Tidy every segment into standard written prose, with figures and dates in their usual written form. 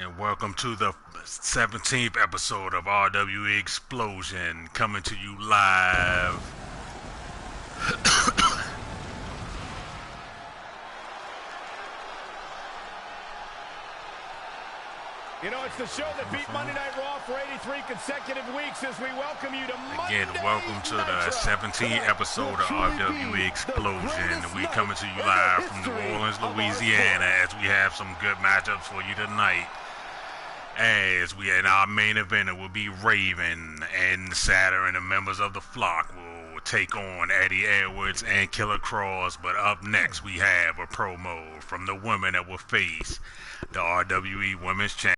And welcome to the 17th episode of Rwe Xplosion, coming to you live. You know, it's the show that beat Monday Night Raw for 83 consecutive weeks as we welcome you to Monday Again, welcome to the 17th episode of RWE Explosion. We coming to you live from New Orleans, Louisiana, as we have some good matchups for you tonight. As we in our main event, it will be Raven and Saturn, and members of the Flock will take on Eddie Edwards and Killer Cross. But up next, we have a promo from the women that will face the RWE Women's Champion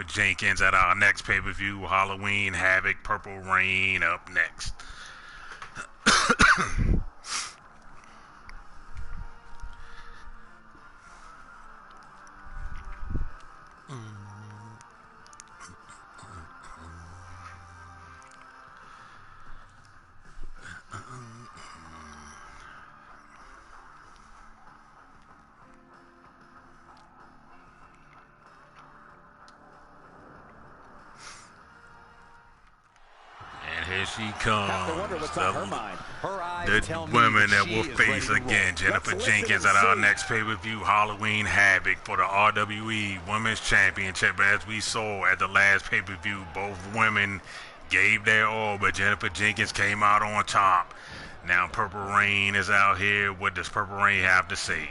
Jenkins at our next pay-per-view, Halloween Havoc, Purple Rain up next. Here she comes. The women that will face again Jennifer Jenkins at our next pay-per-view, Halloween Havoc, for the RWE Women's Championship. As we saw at the last pay-per-view, both women gave their all, but Jennifer Jenkins came out on top. Now Purple Rain is out here. What does Purple Rain have to say?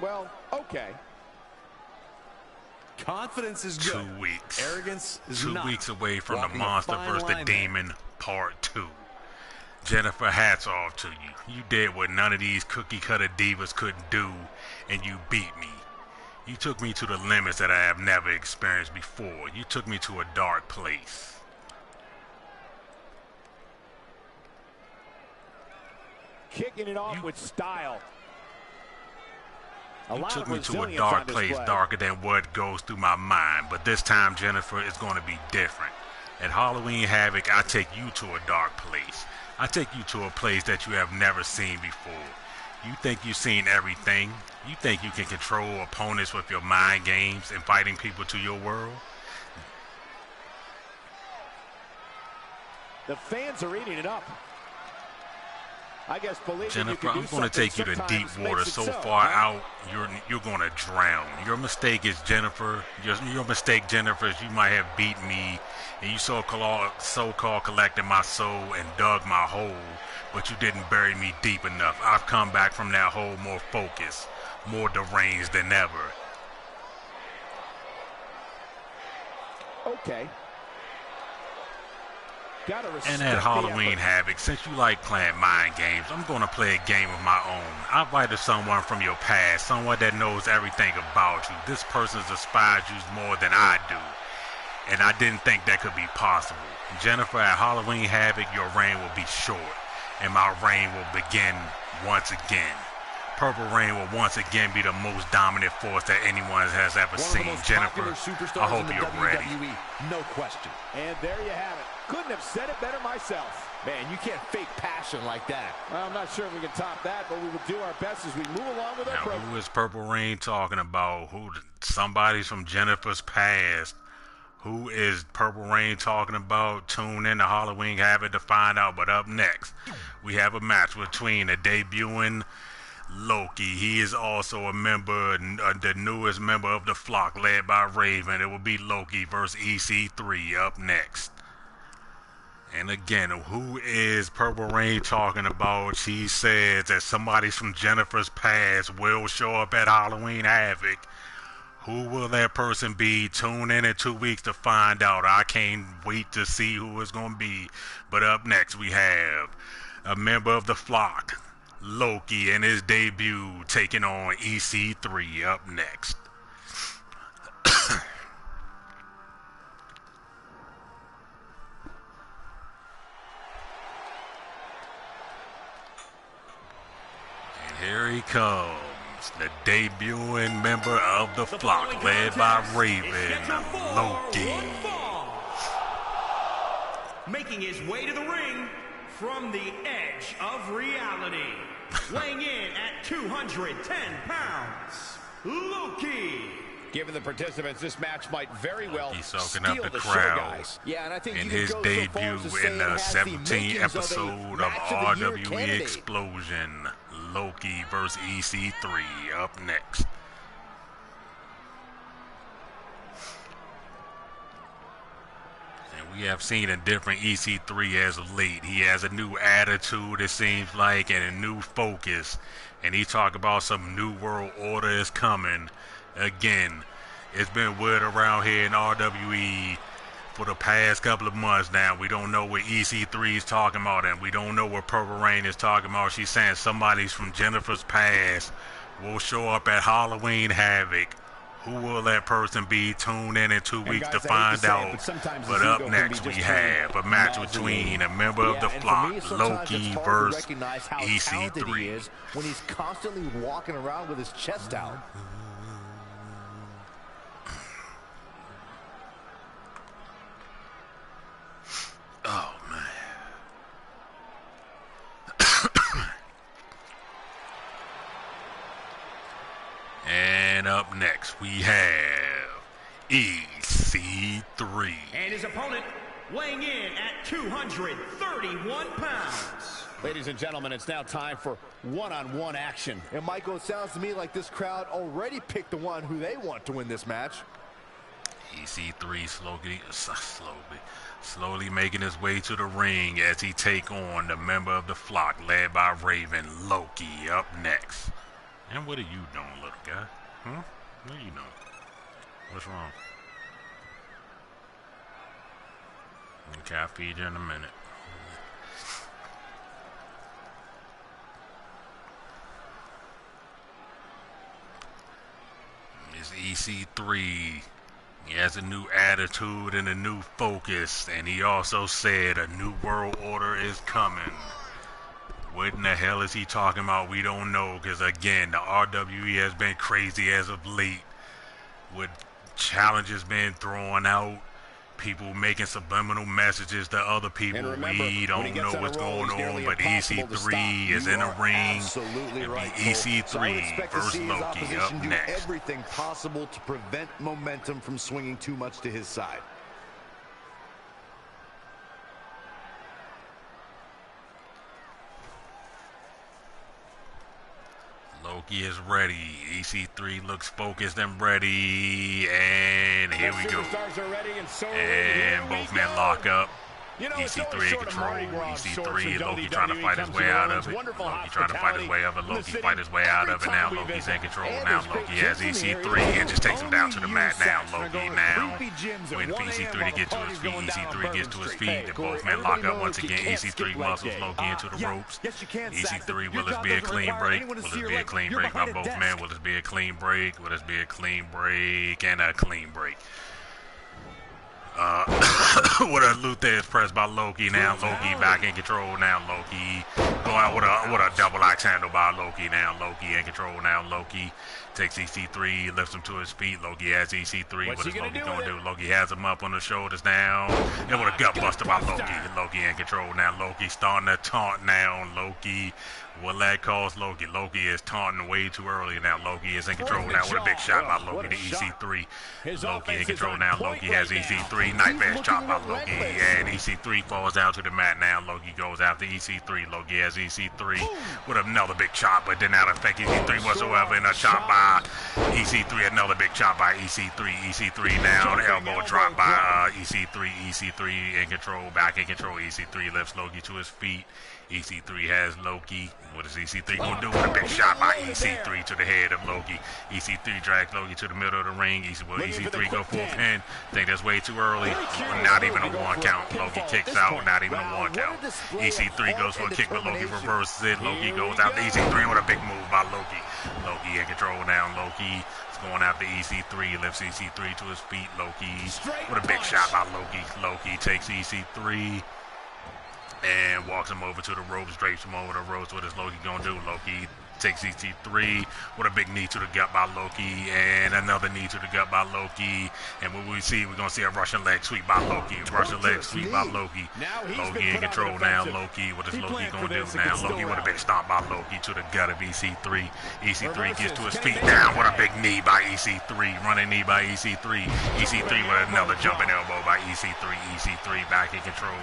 Well, okay. Confidence is good. 2 weeks. Arrogance is 2 not. weeks away from the Walking a Monster fine vs. the line Demon Part 2. Jennifer, hats off to you. You did what none of these cookie-cutter divas couldn't do, and you beat me. You took me to the limits that I have never experienced before. You took me to a dark place. Kicking it off with style. You took me to a dark place, darker than what goes through my mind. But this time, Jennifer, is going to be different. At Halloween Havoc, I take you to a dark place. I take you to a place that you have never seen before. You think you've seen everything. You think you can control opponents with your mind games, inviting people to your world. The fans are eating it up. I guess Jennifer, I'm going to take you to deep water so far out, you're going to drown. Your mistake is, Jennifer, your mistake, Jennifer, is you might have beaten me, and you so-called collected my soul and dug my hole, but you didn't bury me deep enough. I've come back from that hole more focused, more deranged than ever. Okay. And at Halloween Havoc, since you like playing mind games, I'm going to play a game of my own. I invited someone from your past, someone that knows everything about you. This person despises you more than I do, and I didn't think that could be possible. Jennifer, at Halloween Havoc, your reign will be short, and my reign will begin once again. Purple Rain will once again be the most dominant force that anyone has ever seen. Jennifer, I hope you're ready. No question. And there you have it. Couldn't have said it better myself. Man, you can't fake passion like that. Well, I'm not sure if we can top that, but we will do our best as we move along with our program. Who is Purple Rain talking about? Somebody's from Jennifer's past. Who is Purple Rain talking about? Tune in to Halloween Havoc to find out. But up next, we have a match between a debuting Loki. He is also a member, the newest member of the Flock, led by Raven. It will be Loki versus EC3 up next. And again, who is Purple Rain talking about? She says that somebody from Jennifer's past will show up at Halloween Havoc. Who will that person be? Tune in 2 weeks to find out. I can't wait to see who it's going to be. But up next, we have a member of the Flock, Loki, in his debut, taking on EC3 up next. Here he comes, the debuting member of the Flock, led by Raven, Loki. Making his way to the ring from the edge of reality, weighing in at 210 pounds, Loki. Given the participants, this match might very well He's soaking steal up the show, crowd. guys. Yeah, and I think In you his can go so far debut as to say in it the has 17th makings episode of match of the year Rwe candidate. Xplosion, Loki versus EC3 up next. And we have seen a different EC3 as of late. He has a new attitude, it seems like, and a new focus. And he talked about some new world order is coming. Again, it's been weird around here in RWE for the past couple of months now. We don't know what EC3 is talking about, and we don't know what Purple Rain is talking about. She's saying somebody's from Jennifer's past will show up at Halloween Havoc. Who will that person be? Tune in 2 weeks to find out. But up next we have a match between a member of the flock, Loki versus EC3. When he's constantly walking around with his chest out. Oh, man. And up next, we have EC3. And his opponent, weighing in at 231 pounds. Ladies and gentlemen, it's now time for one-on-one action. And Michael, it sounds to me like this crowd already picked the one who they want to win this match. EC3 slowly making his way to the ring as he take on the member of the flock led by Raven, Loki, up next. And what are you doing, little guy? Huh? What are you doing? What's wrong? Okay, I'll feed you in a minute. It's EC3. He has a new attitude and a new focus, and he also said a new world order is coming. What in the hell is he talking about? We don't know, because again, the RWE has been crazy as of late, with challenges being thrown out, people making subliminal messages to other people. Remember, we don't know what's going on, but EC3 is in the ring. It'll be EC3 versus Loki up next. Everything possible to prevent momentum from swinging too much to his side. Loki is ready. EC3 looks focused and ready. And here we go. And both men lock up. EC3 in control. EC3, Loki trying to fight his way out of it. Loki trying to fight his way out of it. Loki fight his way out of it. Now Loki's in control. Now Loki has EC3 and just takes him down to the mat. Now Loki now waiting for EC3 to get to his feet. EC3 gets to his feet. The both men lock up once again. EC3 muscles Loki into the ropes. EC3, will this be a clean break? Will this be a clean break by both men? Will this be a clean break? Will this be a clean break? And a clean break. What a Luther is pressed by Loki. Now Loki back in control. Now Loki going out with a double axe handle by Loki. Now Loki in control. Now Loki takes EC3, lifts him to his feet. Loki has EC3. What is Loki going to do? Loki has him up on the shoulders now. And with a gut buster by Loki. Loki in control. Now Loki starting to taunt now. Loki, will that cause Loki? Loki is taunting way too early now. Loki is in control now with a big shot by Loki to EC3. Loki in control now. Loki has EC3. Knife edge chop by Loki. And EC3 falls down to the mat now. Loki goes after EC3. Loki has EC3 with another big chop, but did not affect EC3 whatsoever. And a chop by EC3. Another big chop by EC3. EC3 now. The elbow drop by EC3. EC3 in control. Back in control. EC3 lifts Loki to his feet. EC3 has Loki. What is EC3 going to do? With a big shot by EC3 to the head of Loki. EC3 drags Loki to the middle of the ring. Will EC3 go full pin? Think that's way too early. Not even a one count. Loki kicks out. Not even a one count. EC3 goes for a kick, but Loki reverses it. Loki goes out to EC3 with a big move by Loki. Loki in control now. Loki is going after EC3. Lifts EC3 to his feet. Loki with a big shot by Loki. Loki takes EC3 and walks him over to the ropes, drapes him over the ropes. What is Loki going to do? Loki takes EC3 with a big knee to the gut by Loki, and another knee to the gut by Loki. And what we see, we're going to see a Russian leg sweep by Loki. Russian leg sweep by Loki. Loki in control now. Loki, what is Loki going to do now? Loki with a big stomp by Loki to the gut of EC3. EC3 gets to his feet now with a big knee by EC3. Running knee by EC3. EC3 with another jumping elbow by EC3. EC3 back in control.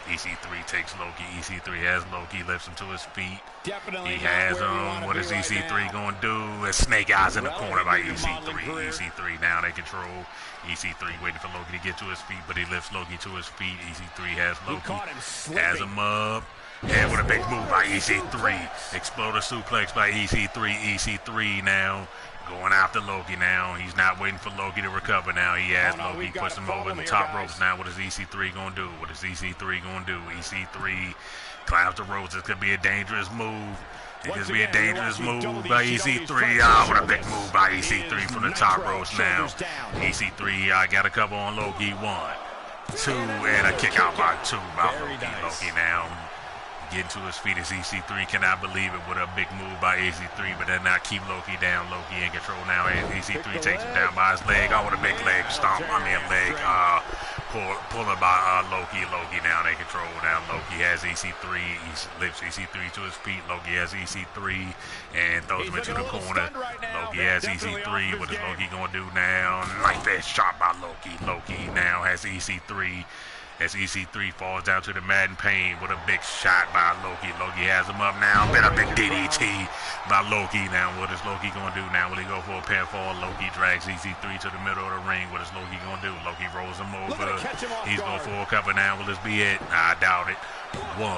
EC3 takes Loki. EC3 has Loki, lifts him to his feet. Definitely he has him. What is EC3 going to do? It's Snake Eyes in the corner by EC3. EC3 now they control. EC3 waiting for Loki to get to his feet, but he lifts Loki to his feet. EC3 has Loki. Has him up. And with a big move by EC3. Exploder suplex by EC3. EC3 now going after Loki now. He's not waiting for Loki to recover now. He has Loki, puts him over in the top ropes now. What is EC3 going to do? What is EC3 going to do? EC3 climbs the ropes. This could be a dangerous move. It could be a dangerous move by EC3. What a big move by EC3 from the top ropes now. EC3 got a couple on Loki. 1, 2, and a kick out by 2 by Loki. Loki now getting to his feet as EC3 cannot believe it with a big move by EC3, but then not keep Loki down. Loki in control now, and EC3 takes him down by his leg. With a big leg stomp. Leg puller by Loki. Loki now they control now. Loki has EC3. He lifts EC3 to his feet. Loki has EC3 and throws him into the corner. Loki has EC3. What is Loki going to do now? Knife edge shot by Loki. Loki now has EC3. As EC3 falls down to the mat in pain with a big shot by Loki. Loki has him up now. Been a big DDT by Loki. Now, what is Loki going to do now? Will he go for a pinfall? Loki drags EC3 to the middle of the ring. What is Loki going to do? Loki rolls him over. He's going for a cover now. Will this be it? I doubt it. 1,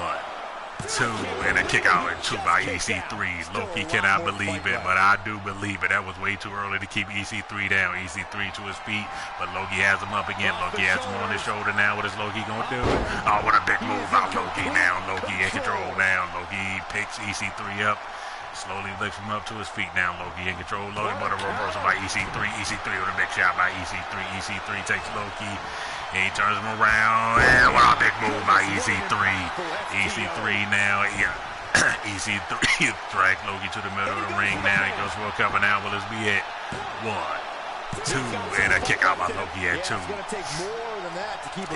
2, and a kick out at 2 by EC3. Loki cannot believe it, but I do believe it. That was way too early to keep EC3 down. EC3 to his feet, but Loki has him up again. Loki has him on his shoulder now. What is Loki going to do? What a big move by Loki now. Loki in control now. Loki picks EC3 up. Slowly lifts him up to his feet now. Loki in control. Loaded by the reversal by EC3. EC3 with a big shot by EC3. EC3 takes Loki. He turns him around, and what a big move by EC3. EC3 now, EC3 drags Loki to the middle of the ring now. He goes for a cover now. Will this be it? 1, 2, and a kick out by Loki at 2.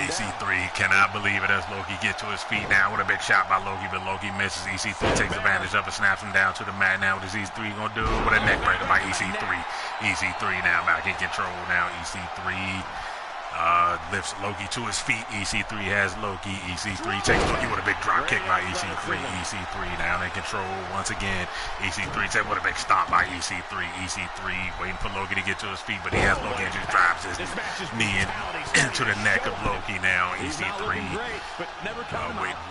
EC3 cannot believe it as Loki gets to his feet now with a big shot by Loki, but Loki misses. EC3 takes advantage of it, snaps him down to the mat now. What is EC3 going to do? With a neck breaker by EC3. EC3 now back in control now. EC3 lifts Loki to his feet. EC3 has Loki. EC3 takes Loki with a big drop kick by EC3. EC3 now in control once again. EC3 takes with a big stomp by EC3. EC3 waiting for Loki to get to his feet, but he has Loki and just drives his knee into the neck of Loki now. EC3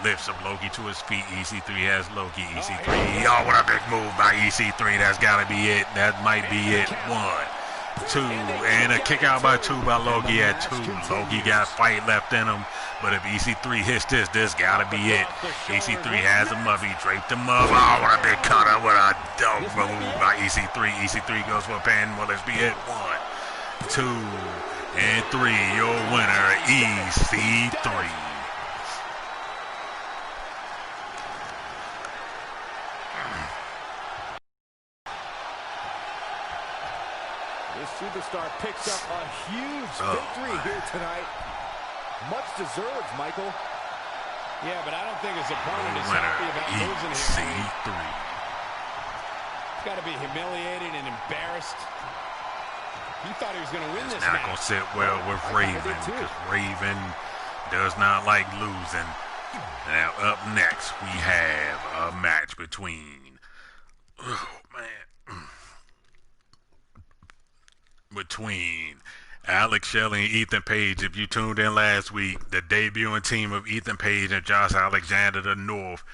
lifts of Loki to his feet. EC3 has Loki. EC3, what a big move by EC3. That's got to be it. That might be it. 1, 2, and a kick out by 2 by Loki at 2. Loki got fight left in him, but if EC3 hits this gotta be it. EC3 has him up, he draped him up. What a big cutter, what a dope move by EC3. EC3 goes for a pin. Will this be it? 1, 2, and 3. Your winner, EC3. This superstar picks up a huge victory here tonight. Much deserved, Michael. Yeah, but I don't think his opponent is happy about losing here. EC3. He's got to be humiliated and embarrassed. He thought he was going to win this match. Not going to sit well with Raven, because Raven does not like losing. Now, up next, we have a match between Alex Shelley and Ethan Page. If you tuned in last week, the debuting team of Ethan Page and Josh Alexander the North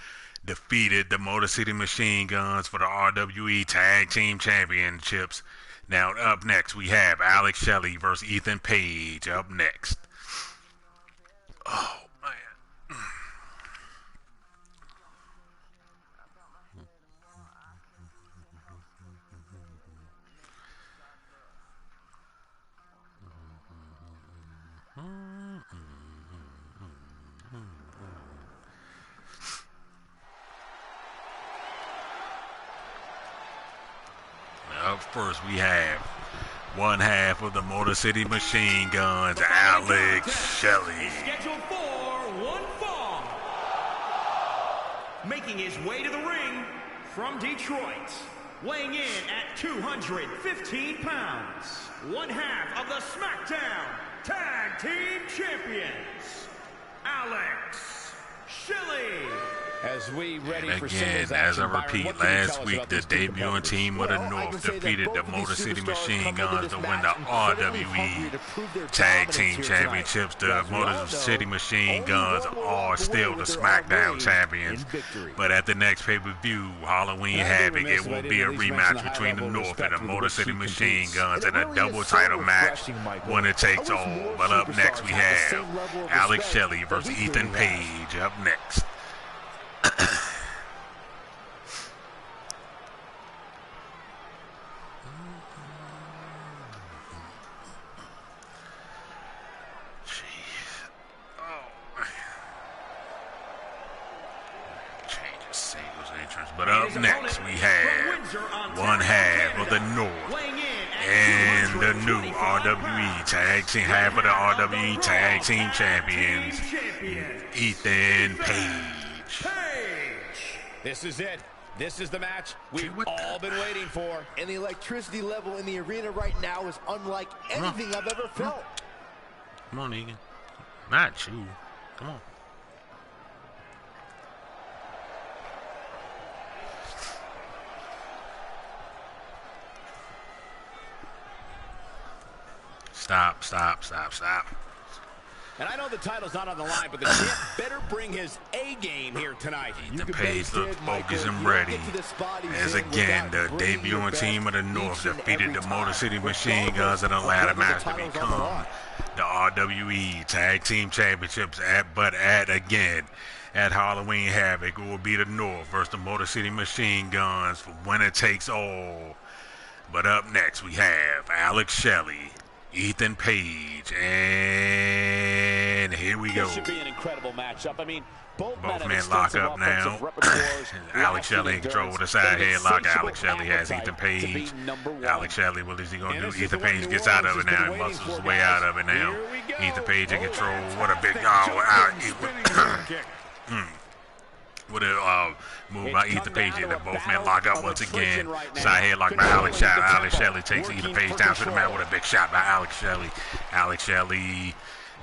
defeated the Motor City Machine Guns for the RWE Tag Team Championships. Now up next we have Alex Shelley versus Ethan Page up next. Oh man. up first, we have one half of the Motor City Machine Guns, Alex Shelley. Scheduled for one fall. Making his way to the ring from Detroit, weighing in at 215 pounds, one half of the SmackDown Tag Team Champions, Alex Shelley. As we ready And for again, singles as I action, Byron, repeat, what can you last tell us week about the these two debuting competitors? team of the North defeated the Motor City Machine Guns to win the RWE Tag Team Championships. The Motor City Machine Guns are still the SmackDown champions. But at the next pay-per-view, Halloween Havoc, it will be a rematch between the North and the Motor City Machine Guns in a double title match, winner takes all. But up next we have Alex Shelley versus Ethan Page up next. But up next, we have one half of the North and the new RWE Tag Team, half of the RWE Tag Team Champions, Ethan Page. This is it. This is the match we've all been waiting for. And the electricity level in the arena right now is unlike anything I've ever felt. Come on, Egan. Not you. Come on. Stop. And I know the title's not on the line, but the champ better bring his A game here tonight. Ethan Page looked focused and ready. As again, the debuting team of the North defeated the Motor City Machine Guns in a ladder match to become the RWE Tag Team Championships. At Halloween Havoc, it will be the North versus the Motor City Machine Guns for winner takes all. But up next, we have Alex Shelley, Ethan Page, and here we go. This should be an incredible matchup. I mean, both men lock up now. Alex Shelley in control with a side headlock. Alex Shelley has Ethan Page. Alex Shelley, what is he going to do? Ethan Page gets out of it now. He muscles his way out of it now. Ethan Page in control. What a big With a move by Ethan Page, and both men lock up once again. Side headlock by Alex Shelley. Alex Shelley takes Ethan Page down to the mat with a big shot by Alex Shelley. Alex Shelley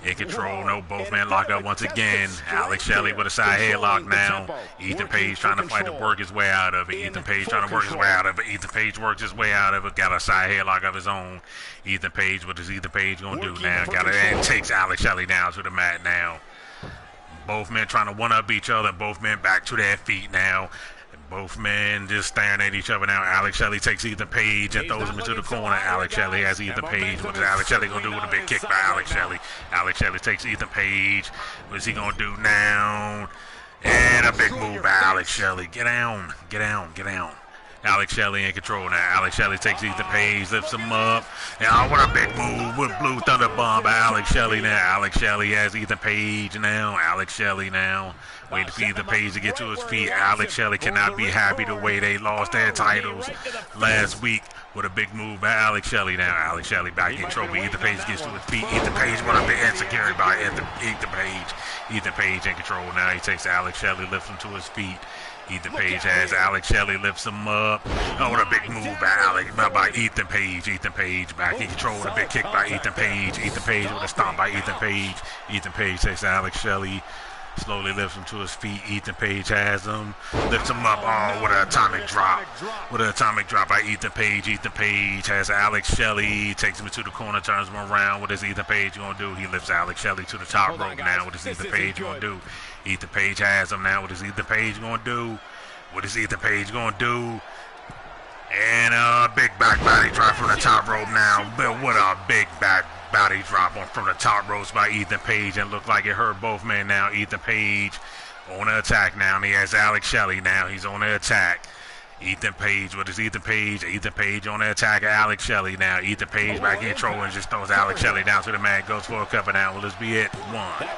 in control. No, both men lock up once again. Alex Shelley with a side headlock now. Ethan Page trying to fight to work his way out of it. Ethan Page trying to work his way out of it. Ethan Page works his way out of it. Got a side headlock of his own. Ethan Page, what is Ethan Page going to do now? Got it, and takes Alex Shelley down to the mat now. Both men trying to one-up each other. Both men back to their feet now. Both men just staring at each other now. Alex Shelley takes Ethan Page and throws him into the corner. Alex Shelley has Ethan Page. What is Alex Shelley going to do with a big kick by Alex Shelley? Alex Shelley takes Ethan Page. What is he going to do now? And a big move by Alex Shelley. Get down. Alex Shelley in control now. Alex Shelley takes Ethan Page, lifts him up. And what a big move with Blue Thunder Bomb by Alex Shelley now. Alex Shelley has Ethan Page now. Alex Shelley now. Waiting for Ethan Page to get to his feet. Alex Shelley cannot be happy the way they lost their titles last week with a big move by Alex Shelley now. Alex Shelley back in trophy. Ethan Page gets to his feet. Ethan Page with a big insecurity by Ethan Page. Ethan Page in control now. He takes Alex Shelley, lifts him to his feet. Ethan Page has Alex Shelley, lifts him up. Oh, what a big move by Ethan Page. Ethan Page back in control with a big kick by Ethan Page. Ethan Page with a stomp by Ethan Page. Ethan Page takes Alex Shelley, slowly lifts him to his feet. Ethan Page has him, lifts him up. Oh, what an atomic drop. What an atomic drop by Ethan Page. Ethan Page has Alex Shelley, takes him into the corner, turns him around. What is Ethan Page going to do? He lifts Alex Shelley to the top rope now. What is Ethan Page going to do? Ethan Page has him now. What is Ethan Page going to do? What is Ethan Page going to do? And a big back body drop from the top rope now. But what a big back body drop from the top ropes by Ethan Page. And looked like it hurt both men now. Ethan Page on the attack now. And he has Alex Shelley now. He's on the attack. Ethan Page, what is Ethan Page? Ethan Page on the attack of Alex Shelley now. Ethan Page back in control and just throws Alex Shelley down to the mat. Goes for a cover now. Will this be it? One.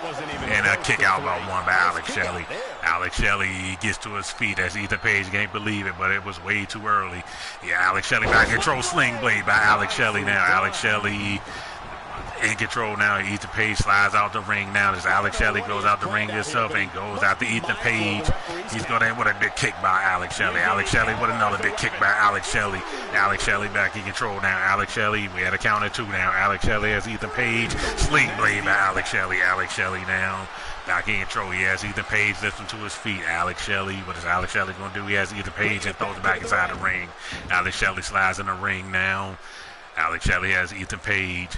And a kick out by one by Alex Shelley. Alex Shelley gets to his feet as Ethan Page can't believe it, but it was way too early. Yeah, Alex Shelley back in control. Sling blade by Alex Shelley now. Alex Shelley in control now. Ethan Page slides out the ring now. As Alex Shelley goes out the ring himself and goes out to Ethan Page. He's going in with a big kick by Alex Shelley. Alex Shelley with another big kick by Alex Shelley. Alex Shelley back in control now. Alex Shelley, we had a count of 2 now. Alex Shelley has Ethan Page. Sling blade by Alex Shelley. Alex Shelley now back in control. He has Ethan Page lifting to his feet. Alex Shelley, what is Alex Shelley going to do? He has Ethan Page and throws it back inside the ring. Alex Shelley slides in the ring now. Alex Shelley has Ethan Page.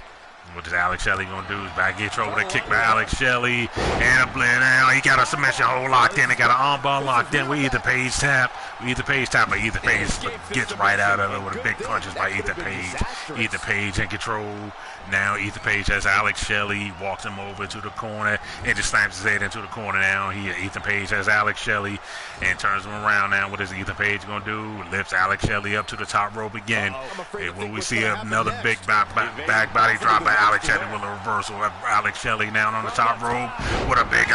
What is Alex Shelley going to do? Is back in trouble with a kick by Alex Shelley. And a blend now. He got a submission hold locked in. He got an armbar locked in with Ethan Page tap. But Ethan Page gets right out of it with a big punches by Ethan Page. Ethan Page in control. Now Ethan Page has Alex Shelley, walks him over to the corner and just slams his head into the corner now. Ethan Page has Alex Shelley and turns him around now. What is Ethan Page going to do? Lifts Alex Shelley up to the top rope again. And will we see another big back body drop by Alex Shelley with a reversal of Alex Shelley down on the top rope with a big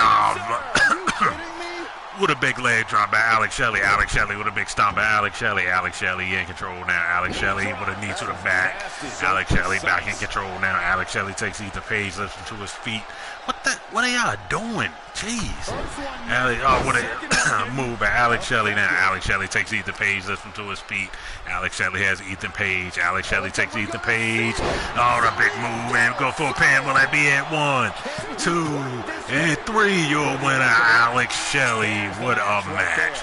with a big leg drop by Alex Shelley. Alex Shelley with a big stomp by Alex Shelley. Alex Shelley in control now. Alex Shelley with a knee to the back. Alex Shelley back in control now. Alex Shelley takes Ethan Page, lifts him to his feet. What are y'all doing? Jeez. What a move by Alex Shelley now. Alex Shelley takes Ethan Page, lifts him to his feet. Alex Shelley has Ethan Page. Alex Shelley takes Ethan Page. Oh, the big move and go for a pin. Will that be at 1, 2, and 3? Your winner, Alex Shelley. What a match.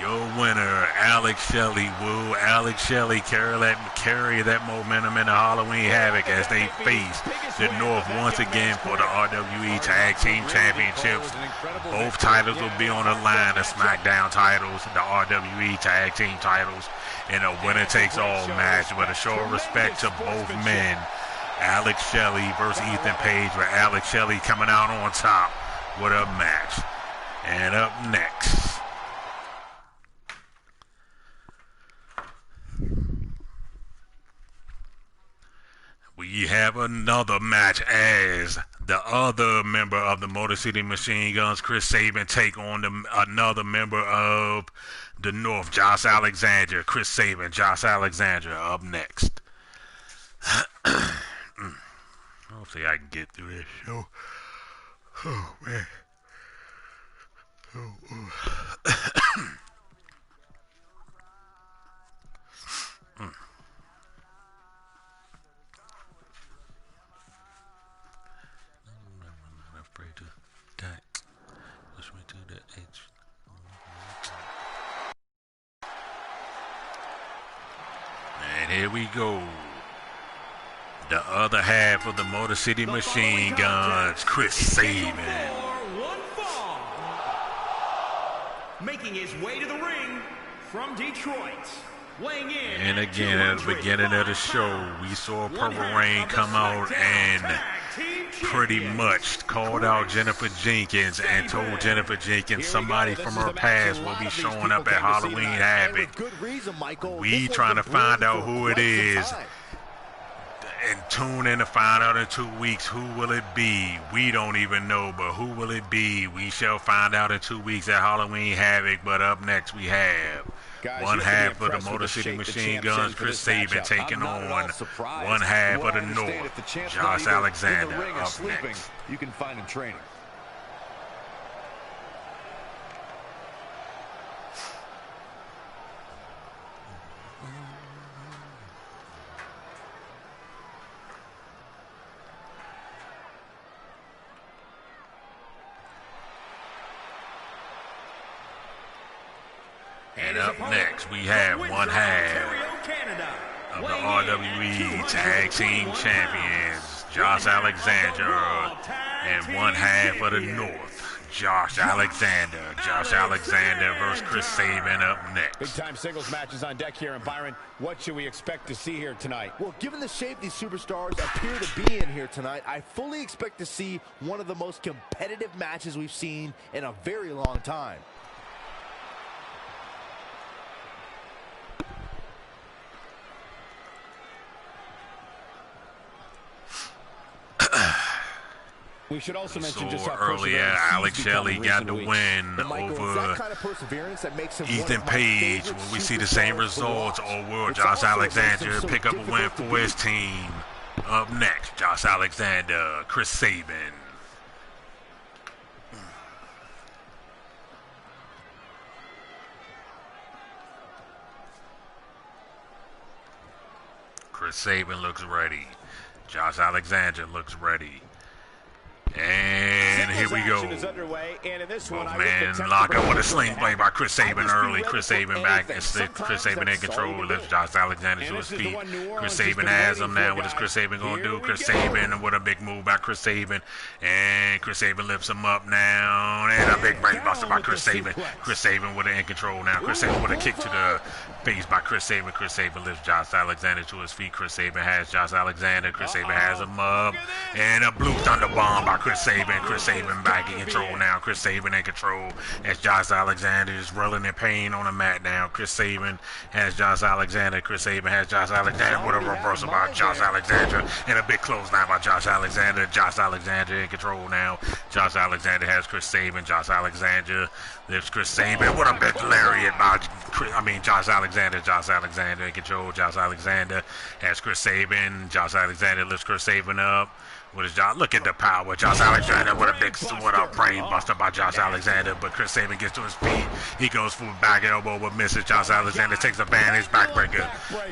Your winner, Alex Shelley. Will Alex Shelley carry that momentum into Halloween Havoc as they face the North once again for the RWE Tag Team Championships? Both titles will be on the line, the SmackDown titles, the RWE Tag Team titles, in a winner-takes-all match with a show of respect to both men. Alex Shelley versus Ethan Page, with Alex Shelley coming out on top. What a match. And up next, we have another match as the other member of the Motor City Machine Guns, Chris Sabin, take on another member of the North, Josh Alexander. Chris Sabin, Josh Alexander up next. Hopefully I can get through this show. Oh, man. And here we go. The other half of the Motor City Machine Guns, Chris Sabin. Making his way to the ring from Detroit. Weighing in. And again, at the beginning of the show, we saw Purple Rain come out and pretty much called out Jennifer Jenkins and told Jennifer Jenkins somebody from her past will be showing up at Halloween Havoc. We trying to find out who it is. And tune in to find out in 2 weeks who will it be. We don't even know, but who will it be? We shall find out in 2 weeks at Halloween Havoc. But up next we have one half of the Motor City Machine Guns, Chris Sabin, taking on one half of the North, Josh Alexander, up next. You can find in training. And up next, we have one half of the RWE Tag Team Champions, Josh Alexander, and one half of the North, Josh Alexander. Josh Alexander versus Chris Sabin up next. Big-time singles matches on deck here. And Byron, what should we expect to see here tonight? Well, given the shape these superstars appear to be in here tonight, I fully expect to see one of the most competitive matches we've seen in a very long time. We should also mention just So how earlier, perseverant Alex he's become Shelley in got recent the weeks. win And Michael, it's over that kind of perseverance that makes him one Ethan of my Page. favorite Will we see the same superstars results, to watch. or will It's Josh also what makes him Alexander so pick up a win difficult to for his beat. team? Up next, Josh Alexander, Chris Sabin. Chris Sabin looks ready. Josh Alexander looks ready. And here we go. Both men lock up with a sling blade by Chris Sabin early. Chris Sabin back. Chris Sabin in control. Lifts Josh Alexander to his feet. Chris Sabin has him now. What is Chris Sabin going to do? Chris Sabin with a big move by Chris Sabin. And Chris Sabin lifts him up now. And a big brain buster by Chris Sabin. Chris Sabin with it in control now. Chris Sabin with a kick to the face by Chris Sabin. Chris Sabin lifts Josh Alexander to his feet. Chris Sabin has Josh Alexander. Chris Sabin has him up. And a blue thunder bomb by Chris Sabin. Chris Sabin back in control now. Chris Sabin in control as Josh Alexander is rolling in pain on the mat now. Chris Sabin has Josh Alexander. Chris Sabin has Josh Alexander with a reversal by Josh Alexander and a big clothesline by Josh Alexander. Josh Alexander in control now. Josh Alexander has Chris Sabin. Josh Alexander lifts Chris Sabin with a big lariat by Josh Alexander. Josh Alexander in control. Josh Alexander has Chris Sabin. Josh Alexander lifts Chris Sabin up. What is Josh? Look at the power. Josh Alexander with a brain buster by Josh Alexander. But Chris Sabin gets to his feet. He goes for a back elbow but misses. Josh Alexander takes advantage. Backbreaker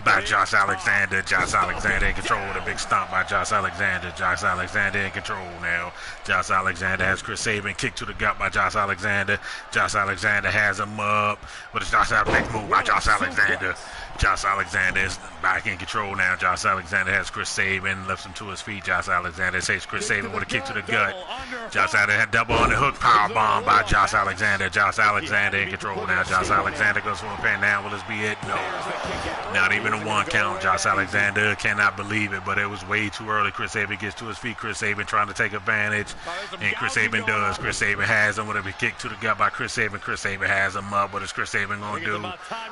by Josh Alexander. Josh Alexander in control with a big stomp by Josh Alexander. Josh Alexander in control now. Josh Alexander has Chris Sabin. Kick to the gut by Josh Alexander. Josh Alexander has him up. What is Josh Alexander? Big move by Josh Alexander. Josh Alexander is back in control now. Josh Alexander has Chris Sabin, lifts him to his feet. Josh Alexander takes Chris Sabin with a kick to the gut. Josh Alexander had double underhook power bomb by Josh Alexander. Josh Alexander in control now. Josh Alexander goes for a pin down. Will this be it? No. Not even a one count. Josh Alexander cannot believe it, but it was way too early. Chris Sabin gets to his feet. Chris Sabin trying to take advantage, and Chris Sabin does. Chris Sabin has him with a kick to the gut by Chris Sabin. Chris Sabin has him up. What is Chris Sabin going to do?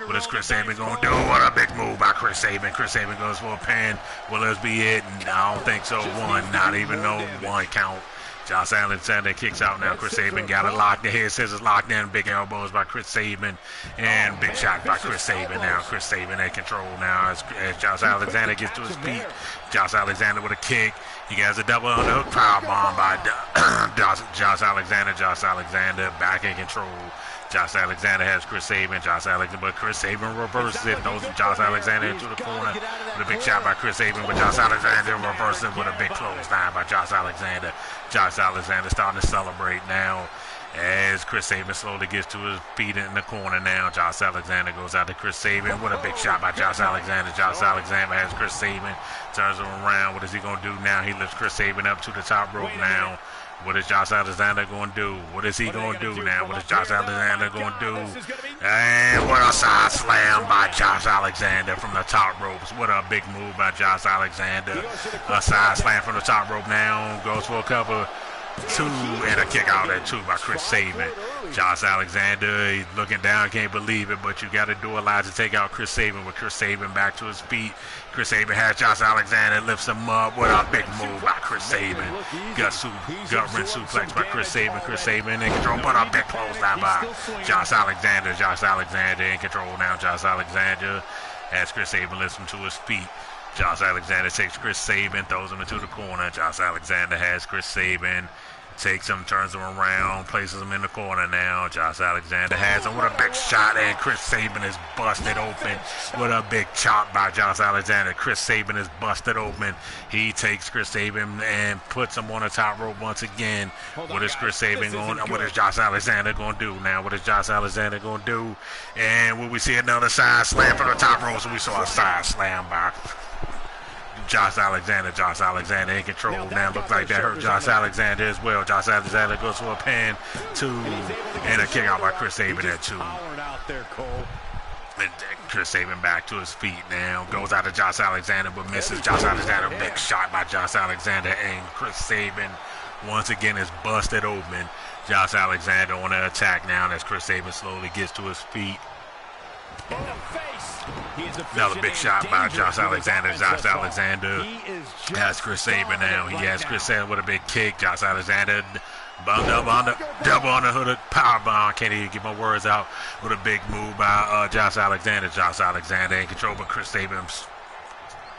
What is Chris Sabin going to do? What a big move by Chris Sabin. Chris Sabin goes for a pin. Will this be it? I don't think so. One. Not even no one count. Josh Alexander kicks out now. Chris Sabin got it locked. The head scissors locked in. Big elbows by Chris Sabin. And big shot by Chris Sabin now. Chris Sabin in control now as Josh Alexander gets to his feet. Josh Alexander with a kick. He has a double underhook power bomb by Josh Alexander. Josh Alexander back in control. Josh Alexander has Chris Sabin. But Chris Sabin reverses it. Throws Josh Alexander into the corner with a big shot by Chris Sabin. But Josh Alexander reverses it with a big clothesline by Josh Alexander. Josh Alexander starting to celebrate now as Chris Sabin slowly gets to his feet in the corner now. Josh Alexander goes out to Chris Sabin with a big shot by Josh Alexander. Josh Alexander has Chris Sabin. Turns him around. What is he going to do now? He lifts Chris Sabin up to the top rope now. What is Josh Alexander going to do? What is he going to do now? What is Josh Alexander going to do? And what a side slam by Josh Alexander from the top ropes. What a big move by Josh Alexander. A side slam from the top rope now. Goes for a cover. Two and a kick out at two by Chris Sabin. Josh Alexander, he's looking down, can't believe it, but you got to do a lot to take out Chris Sabin. With Chris Sabin back to his feet. Chris Sabin has Josh Alexander, lifts him up. What a big move by Chris Sabin. Gut wrench suplex by Chris Sabin. Chris Sabin in control, but a big clothesline by Josh Alexander. Josh Alexander in control now. Josh Alexander has Chris Sabin, lifts him to his feet. Josh Alexander takes Chris Sabin, throws him into the corner. Josh Alexander has Chris Sabin, takes him, turns him around, places him in the corner now. Josh Alexander has him with a big shot, and Chris Sabin is busted open with a big chop by Josh Alexander. Chris Sabin is busted open. He takes Chris Sabin and puts him on the top rope once again. What is Chris Sabin going? What is Josh Alexander going to do now? What is Josh Alexander going to do? And will we see another side slam from the top rope? So we saw a side slam by Josh Alexander in control now. Looks like that hurt Josh Alexander as well. Josh Alexander goes for a pin, two, and a kick out by Chris Sabin at two. And Chris Sabin back to his feet now. Goes out to Josh Alexander but misses. Josh Alexander, big shot by Josh Alexander, and Chris Sabin once again is busted open. Josh Alexander on the attack now as Chris Sabin slowly gets to his feet. In the face. He is Another big shot by Josh Alexander. Josh Alexander has Chris Sabin now. He has Chris Sabin with a big kick. Josh Alexander double on the hood, power bomb. Can't even get my words out. With a big move by Josh Alexander. Josh Alexander in control, but Chris Sabin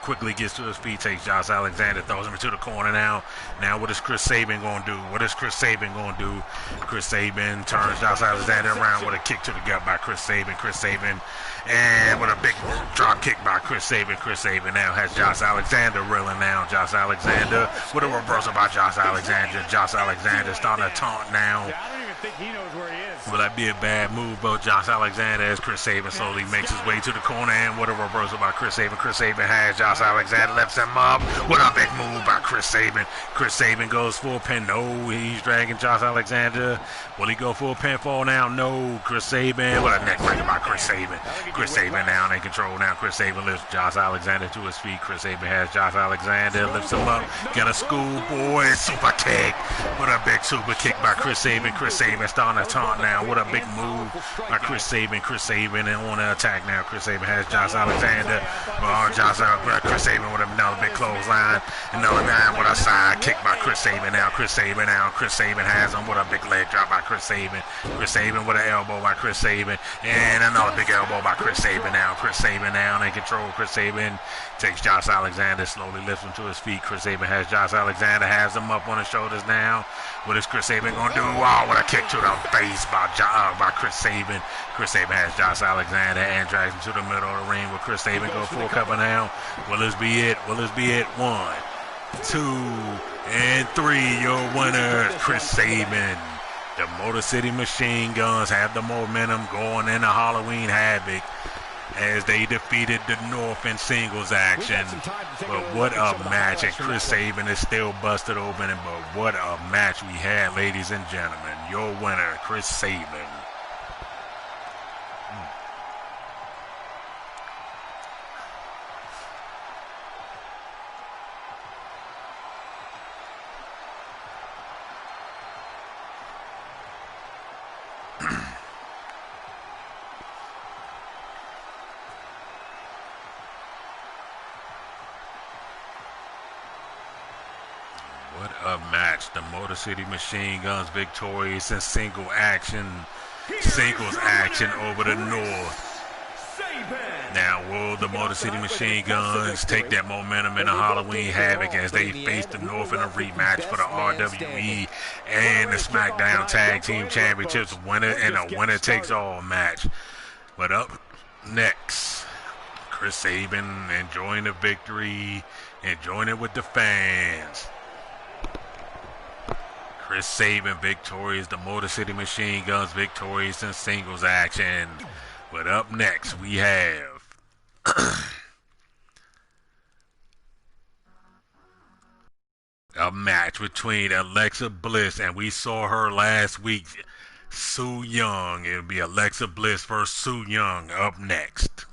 quickly gets to his feet, takes Josh Alexander, throws him into the corner now. Now what is Chris Sabin going to do? What is Chris Sabin going to do? Chris Sabin turns Josh Alexander around with a kick to the gut by Chris Sabin. Chris Sabin, and with a big drop kick by Chris Sabin. Chris Sabin now has Josh Alexander reeling now. Josh Alexander with a reversal by Josh Alexander. Josh Alexander starting to taunt now. I don't even think he knows where he is. Will that be a bad move by Josh Alexander as Chris Sabin slowly makes his way to the corner, and what a reversal by Chris Sabin. Chris Sabin has Josh Alexander, lifts him up. What a big move by Chris Sabin. Chris Sabin goes for a pin. No, he's dragging Josh Alexander. Will he go for a pinfall now? No. Chris Sabin. What a neck breaker by Chris Sabin. Chris Sabin now in control now. Chris Sabin lifts Josh Alexander to his feet. Chris Sabin has Josh Alexander, lifts him up. Got a schoolboy super kick. What a big super kick by Chris Sabin. Chris Sabin starting to taunt now. What a big move by Chris Sabin. Chris Sabin and on the attack now. Chris Sabin has Josh Alexander. Chris Sabin with another big clothesline. Another man with a side kick by Chris Sabin now. Chris Sabin now. Chris Sabin has him with a big leg drop by Chris Sabin. Chris Sabin with an elbow by Chris Sabin. And another big elbow by Chris Sabin now. Chris Sabin now in control. Chris Sabin takes Josh Alexander, slowly lifts him to his feet. Chris Sabin has Josh Alexander, has him up on his shoulders now. What is Chris Sabin going to do? Oh, what a kick to the face by Chris Sabin. Chris Sabin has Josh Alexander and drags him to the middle of the ring. Will Chris Sabin go full cover now? Will this be it? Will this be it? 1, 2, and 3. Your winners, Chris Sabin. The Motor City Machine Guns have the momentum going into Halloween Havoc as they defeated the North in singles action. But what a match, and Chris Sabin is still busted open, but what a match we had, ladies and gentlemen. Your winner, Chris Sabin. What a match. The Motor City Machine Guns victorious in singles action over the North. Now, will the Motor City Machine Guns take that momentum in the Halloween Havoc as they face the North in a rematch for the RWE and the SmackDown Tag Team Championships, winner and a winner-takes-all match? But up next, Chris Sabin enjoying the victory, enjoying it with the fans. Chris Sabin victorious, the Motor City Machine Guns victorious in singles action. But up next, we have a match between Alexa Bliss, and we saw her last week, Su Yung. It'll be Alexa Bliss versus Su Yung up next.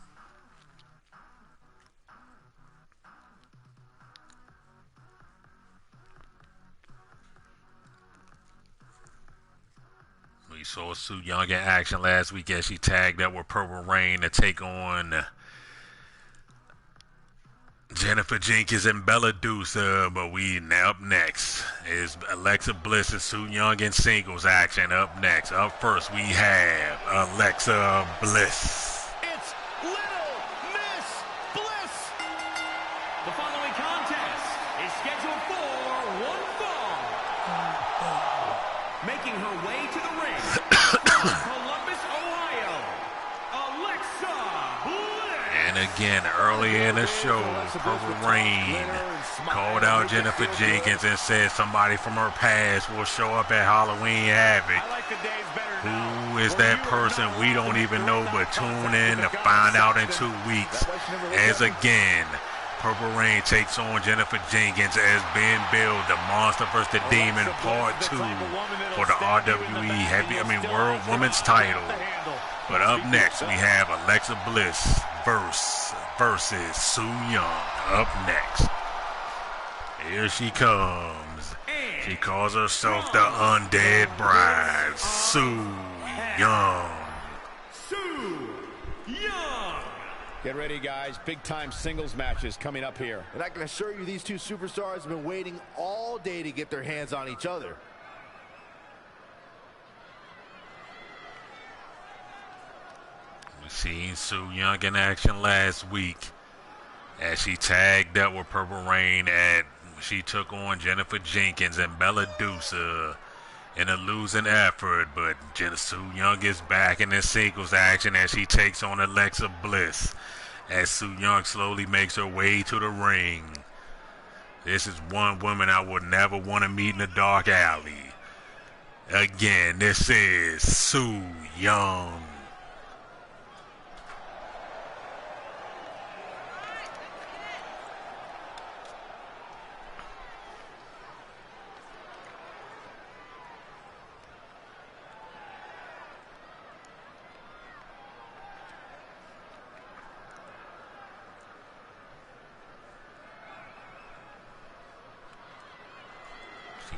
We saw Su Yung in action last week as she tagged up with Purple Rain to take on Jennifer Jenkins and Bella Deuce. But up next is Alexa Bliss and Su Yung in singles action. Up next, up first, we have Alexa Bliss. It's Little Miss Bliss. The following contest is scheduled for one fall. Making her way to the ring from Columbus, Ohio, Alexa Bliss. And again, early in the show, Purple Rain called out Jennifer Jenkins and said somebody from her past will show up at Halloween Havoc. Who is that person? We don't even know, but tune in to find out in 2 weeks. As again, Purple Rain takes on Jennifer Jenkins as Ben Bill, the Monster vs. the Demon, Part 2 for the RWE World Women's title. But up next, we have Alexa Bliss versus Su Yung. Up next. Here she comes. She calls herself the Undead Bride, Su Yung. Su Yung. Get ready, guys. Big-time singles matches coming up here. And I can assure you these two superstars have been waiting all day to get their hands on each other. We seen Su Yung in action last week as she tagged up with Purple Rain she took on Jennifer Jenkins and Bella Dusa in a losing effort, but Su Yung is back in the singles action as she takes on Alexa Bliss as Su Yung slowly makes her way to the ring. This is one woman I would never want to meet in a dark alley. Again, this is Su Yung.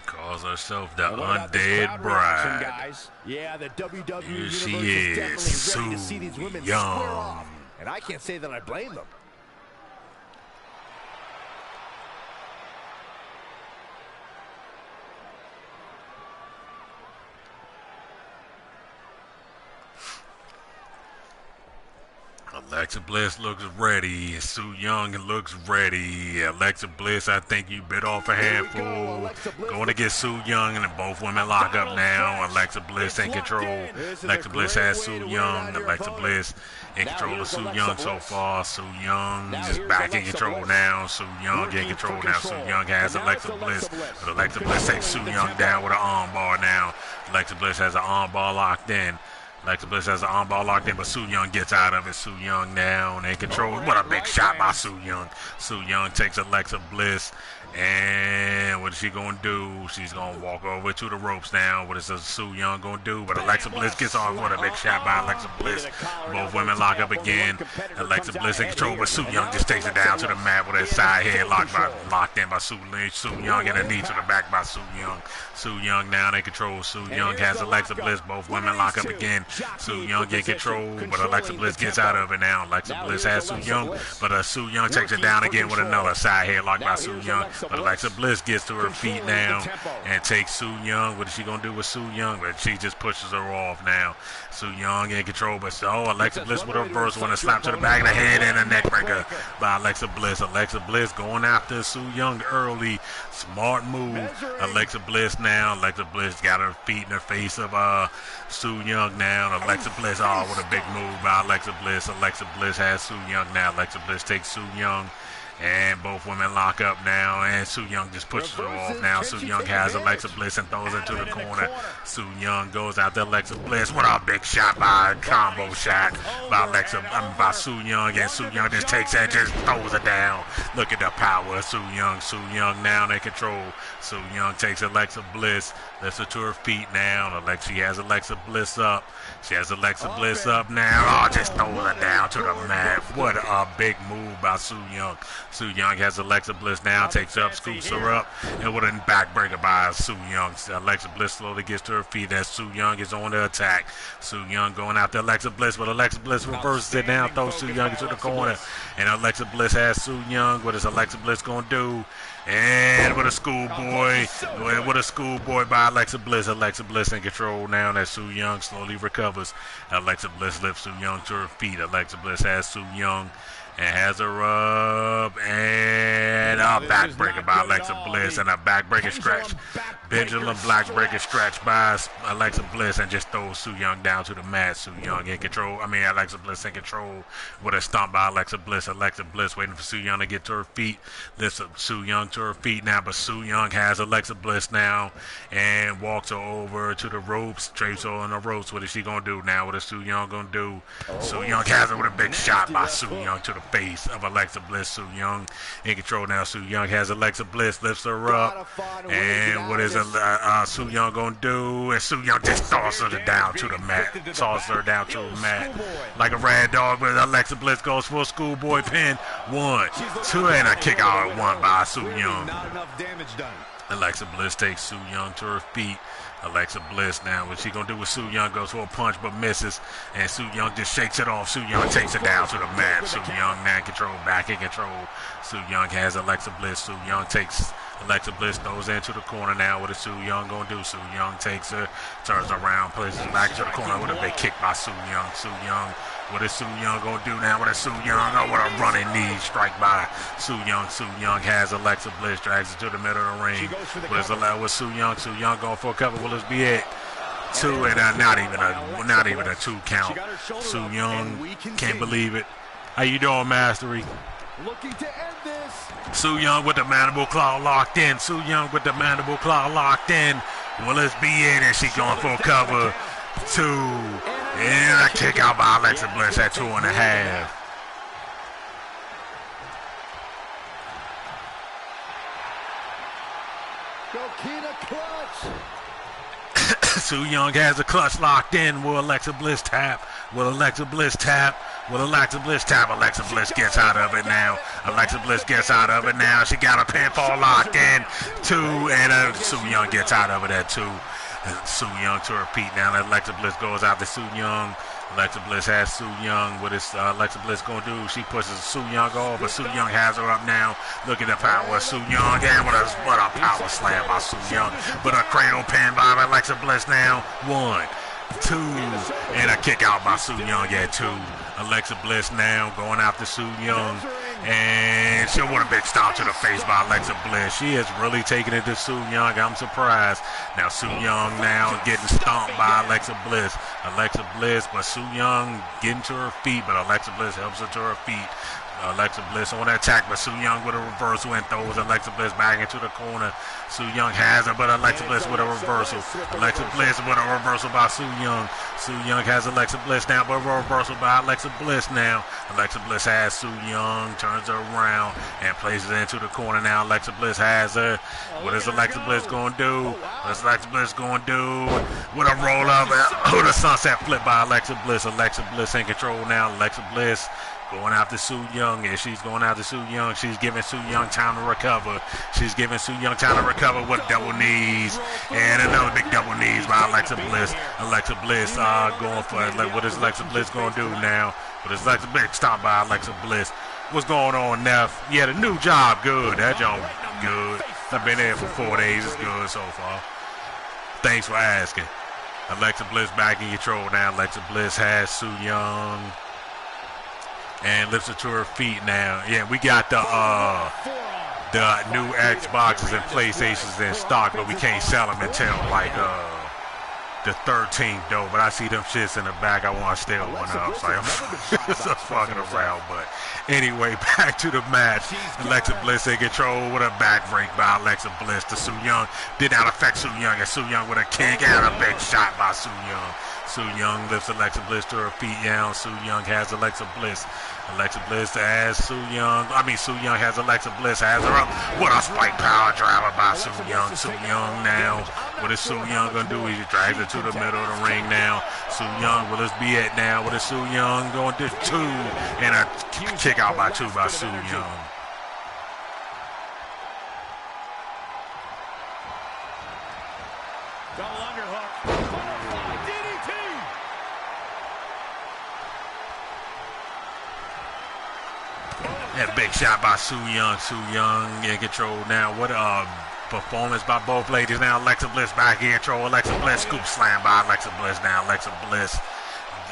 Calls herself the Undead Bride. Guys? Yeah, the WWE Here Universe she is definitely is, ready to see these women Young. square off. And I can't say that I blame them. Alexa Bliss looks ready. Su Yung looks ready. Alexa Bliss, I think you bit off a handful. Going to get Su Yung, and both women lock up now. Alexa Bliss in control. Alexa Bliss has Su Yung. Alexa Bliss in control of Su Yung so far. Su Yung is back in control now. Su Yung in control now. Su Yung has Alexa Bliss. But Alexa Bliss takes Su Yung down with an arm bar now. Alexa Bliss has an arm bar locked in. Alexa Bliss has an arm bar locked in, but Su Yung gets out of it. Su Yung now in control. What a big shot by Su Yung. Su Yung takes Alexa Bliss. And what is she going to do? She's going to walk over to the ropes now. What is Su Yung going to do? But Alexa Bliss gets off. What a big shot by Alexa Bliss. Both women lock up again. Alexa Bliss in control, but Su Yung just takes it down to the mat with a side head locked in by Su Lynch. Su Yung and a knee to the back by Su Yung. Su Yung now in control. Su Yung has Alexa Bliss. Both women lock up again. Su Yung in control, but Alexa Bliss gets out of it now. Alexa Bliss has Su Yung, but Su Yung takes it down again with another side head lock by Su Yung. But Alexa Bliss gets to her feet now and takes Su Yung. What is she going to do with Su Yung? But she just pushes her off now. Su Yung in control, but Alexa Bliss with a reversal and a slap to the back of the head and a neck breaker by Alexa Bliss. Alexa Bliss going after Su Yung early. Smart move. Alexa Bliss now. Alexa Bliss got her feet in the face of Su Yung now. Alexa Bliss, what a big move by Alexa Bliss. Alexa Bliss has Su Yung now. Alexa Bliss takes Su Yung. And both women lock up now, and Su Yung just pushes her off now. Su Yung has Alexa Bliss and throws her to the corner. Su Yung goes out to Alexa Bliss. What a big shot by a combo shot by Su Yung, and Su Yung just takes that, just throws her down. Look at the power of Su Yung. Su Yung now in control. Su Yung takes Alexa Bliss, lifts her to her feet now. She has Alexa Bliss up. She has Alexa Bliss up now. Just throws her down to the mat. What a big move by Su Yung. Su Yung has Alexa Bliss now, takes her up, scoops her up, and with a backbreaker by Su Yung. Alexa Bliss slowly gets to her feet as Su Yung is on the attack. Su Yung going after Alexa Bliss, but Alexa Bliss reverses it down, throws Su Yung into the corner. And Alexa Bliss has Su Yung. What is Alexa Bliss going to do? And with a schoolboy by Alexa Bliss. Alexa Bliss in control now as Su Yung slowly recovers. Alexa Bliss lifts Su Yung to her feet. Alexa Bliss has Su Yung and has her up, and a backbreaker by Alexa Bliss, and a backbreaker stretch. Pendulum backbreaker stretch by Alexa Bliss, and just throws Su Yung down to the mat. Su Yung in control. Alexa Bliss in control with a stomp by Alexa Bliss. Alexa Bliss waiting for Su Yung to get to her feet. Lifts up Su Yung to her feet now, but Su Yung has Alexa Bliss now and walks her over to the ropes. Drapes her on the ropes. What is she going to do now? What is Su Yung going to do? Su Yung has her with a big shot by Su Yung to the face of Alexa Bliss. Su Yung in control now. Su Yung has Alexa Bliss, lifts her up, and what is Su Yung gonna do? And Su Yung just tosses her down to the mat. Tosses her down to the mat like a rad dog. But Alexa Bliss goes for a schoolboy pin. 1, 2, and a kick out at 1 by Su Yung. Not enough damage done. Alexa Bliss takes Su Yung to her feet. Alexa Bliss now. What she gonna do with Su Yung? Goes for a punch but misses, and Su Yung just shakes it off. Su Yung takes it down to the mat. Su Yung now in control, back in control. Su Yung has Alexa Bliss. Su Yung takes Alexa Bliss, throws into the corner now. What is Su Yung gonna do? Su Yung takes her, turns around, places back to the corner with a big kick by Su Yung. Su Yung. What is Su Yung gonna do now? What is Su Yung? Oh, what a running knee strike by Su Yung. Su Yung has Alexa Bliss, drags it to the middle of the ring. What is allowed with Su Yung? Su Yung going for a cover. Will this be it? Two, and not even a 2 count. Su Yung can't believe it. How you doing, Mastery? Looking to end this. Su Yung with the mandible claw locked in. Su Yung with the mandible claw locked in. Will this be it? And she going for a cover. 2. And a kick out by Alexa Bliss at 2.5. Gokina clutch. Su Yung has the clutch locked in. Will Alexa Bliss tap? Will Alexa Bliss tap? Will Alexa Bliss tap? Alexa Bliss gets out of it now. Alexa Bliss gets out of it now. She got a pinfall locked in. 2, and Su Yung gets out of it at 2. Su Yung to her feet now. Alexa Bliss goes out to Su Yung. Alexa Bliss has Su Yung. What is Alexa Bliss going to do? She pushes Su Yung off, but Su Yung has her up now. Look at the power of Su Yung. And what a power slam by Su Yung. But a cradle pin by Alexa Bliss now. 1, 2, and a kick out by Su Yung at 2. Alexa Bliss now going after Su Yung. And she'll want a big stomp to the face by Alexa Bliss. She is really taking it to Su Yung. I'm surprised. Now Su Yung now getting stomped by Alexa Bliss. Alexa Bliss, but Su Yung getting to her feet, but Alexa Bliss helps her to her feet. Alexa Bliss on the attack, but Su Yung with a reversal and throws Alexa Bliss back into the corner. Su Yung has her, but Alexa Bliss with a reversal. Alexa Bliss with a reversal by Su Yung. Su Yung has Alexa Bliss now, but a reversal by Alexa Bliss now. Alexa Bliss has Su Yung, turns her around and places it into the corner now. Alexa Bliss has her. What is Alexa Bliss going to do? What is Alexa Bliss going to do? With a roll up, the sunset flip by Alexa Bliss. Alexa Bliss in control now. Alexa Bliss going after Su Yung, and she's going after Su Yung. She's giving Su Yung time to recover. She's giving Su Yung time to recover with double knees. And another big double knees by Alexa Bliss. Alexa Bliss going for it. What is Alexa Bliss going to do now? What is Alexa Bliss? Stopped by Alexa Bliss. What's going on, Neff? Yeah, the new job, good. That job, good. I've been there for 4 days. It's good so far. Thanks for asking. Alexa Bliss back in control now. Alexa Bliss has Su Yung. And lifts her to her feet now. Yeah, we got the new Xboxes and PlayStations in stock, but we can't sell them until like the 13th though. But I see them shits in the back. I want to steal one up. So I'm just fucking around. But anyway, back to the match. Alexa Bliss in control with a back break by Alexa Bliss to Su Yung. Did not affect Su Yung, and Su Yung with a kick and a big shot by Su Yung. Su Yung lifts Alexa Bliss to her feet now. Su Yung has Alexa Bliss. Alexa Bliss has Su Yung. Su Yung has Alexa Bliss, has her up. What a spike power driver by Su Yung. Su Yung now. What is Su Yung going to do? He drags her to the middle of the ring now. Su Yung, will this be it now? What is Su Yung going to do? 2. And a kick out by 2 by Su Yung. Double underhook. DDT. That big shot by Su Yung. Su Yung in control now. What a performance by both ladies now. Alexa Bliss back in control. Alexa Bliss scoop slam by Alexa Bliss now. Alexa Bliss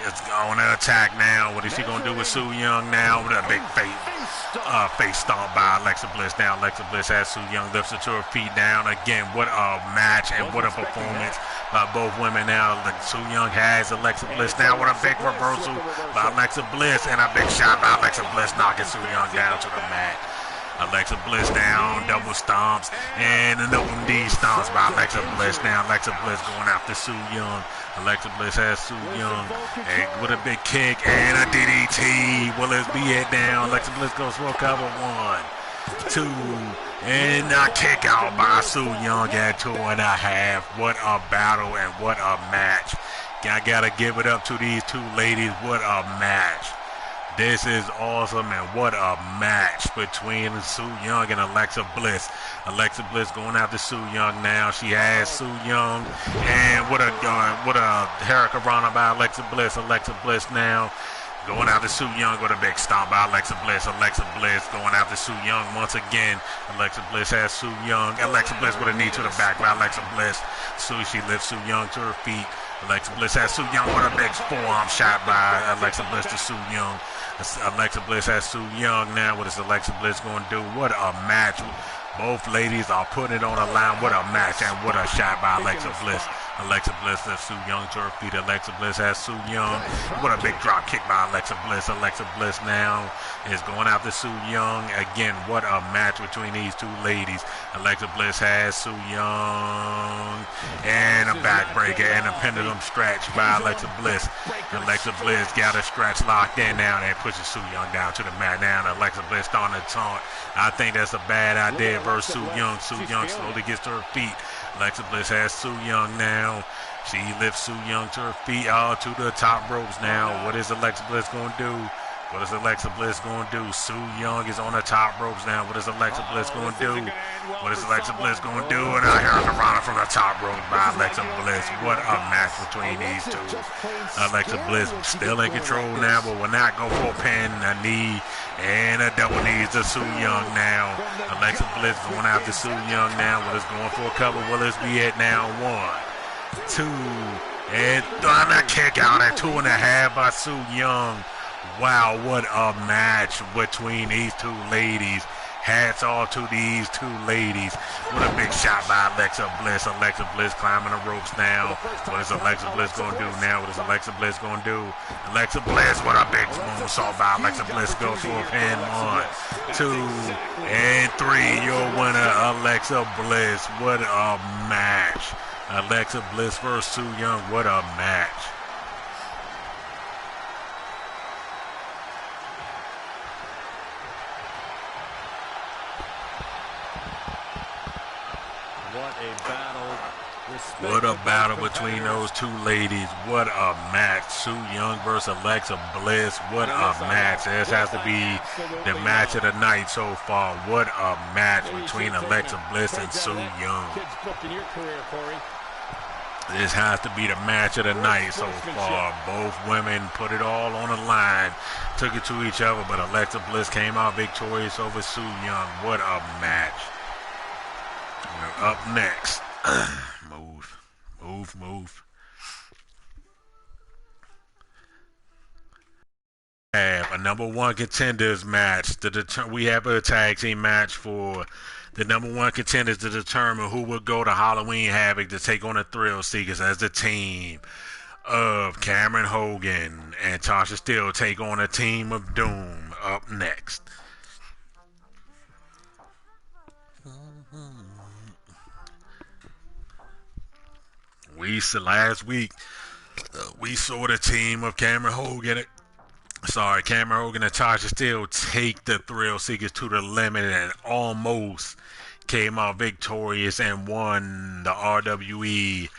is on the attack now. What is she going to do with Su Yung now? With a big face stomp by Alexa Bliss now. Alexa Bliss has Su Yung, lifts her to her feet down. Again, what a match and what a performance by both women now. Su Yung has Alexa Bliss now with a big reversal by Alexa Bliss and a big shot by Alexa Bliss, knocking Su Yung down to the mat. Alexa Bliss down, double stomps, and another knee stomps by Alexa Bliss. Now Alexa Bliss going after Su Yung. Alexa Bliss has Su Yung with a big kick and a DDT. Will it be it now? Alexa Bliss goes for a cover. 1, 2, and a kick out by Su Yung at 2.5. What a battle and what a match. I gotta give it up to these two ladies. What a match. This is awesome, and what a match between Su Yung and Alexa Bliss. Alexa Bliss going after Su Yung now. She has Su Yung, and what a hurricanrana by Alexa Bliss. Alexa Bliss now going after Su Yung with a big stomp by Alexa Bliss. Alexa Bliss going after Su Yung once again. Alexa Bliss has Su Yung. Alexa Bliss with a knee to the back by Alexa Bliss. She lifts Su Yung to her feet. Alexa Bliss has Su Yung with a big forearm shot by Alexa Bliss to Su Yung. Alexa Bliss has Su Yung now. What is Alexa Bliss going to do? What a match. Both ladies are putting it on the line. What a match, and what a shot by Alexa Bliss. Alexa Bliss lifts Su Yung to her feet. Alexa Bliss has Su Yung. What a big drop kick by Alexa Bliss. Alexa Bliss now is going after Su Yung. Again, what a match between these two ladies. Alexa Bliss has Su Yung. And a backbreaker and a pendulum stretch by Alexa Bliss. Alexa Bliss got a stretch locked in now and pushes Su Yung down to the mat now. Alexa Bliss starting to taunt. I think that's a bad idea versus Su Yung. Su Yung slowly gets to her feet. Alexa Bliss has Su Yung now. She lifts Su Yung to her feet, all to the top ropes now. What is Alexa Bliss going to do? What is Alexa Bliss going to do? Su Yung is on the top ropes now. What is Alexa Bliss going to do? What is Alexa Bliss going to do? And a hurricanrana from the top rope by Alexa Bliss. What a match between these two. Alexa Bliss still in control now, but will not go for a pin, a knee, and a double knee to Su Yung now. Alexa Bliss going after Su Yung now. What is going for a cover? Will this be it now? 1, 2, and throwing a kick out at 2.5 by Su Yung. Wow, what a match between these two ladies. Hats off to these two ladies. What a big shot by Alexa Bliss. Alexa Bliss climbing the ropes now. What is Alexa Bliss going to do now? What is Alexa Bliss going to do? Alexa Bliss, what a big moonsault by Alexa Bliss. Goes for a pin. 1, 2, and 3. Your winner, Alexa Bliss. What a match. Alexa Bliss versus Su Yung. What a match. What a battle between those two ladies. What a match. Su Yung versus Alexa Bliss. What a match. This has to be the match of the night so far. What a match between Alexa Bliss and Su Yung. This has to be the match of the night so far. Both women put it all on the line. Took it to each other, but Alexa Bliss came out victorious over Su Yung. What a match. Up next. Move. Have a number one contenders match. We have a tag team match for the number one contenders to determine who will go to Halloween Havoc to take on the Thrill Seekers as the team of Cameron Hogan and Tasha Steele take on a team of Doom. Up next. Last week, we saw the team of Cameron Hogan and Tasha Steele take the Thrill Seekers to the limit and almost came out victorious and won the RWE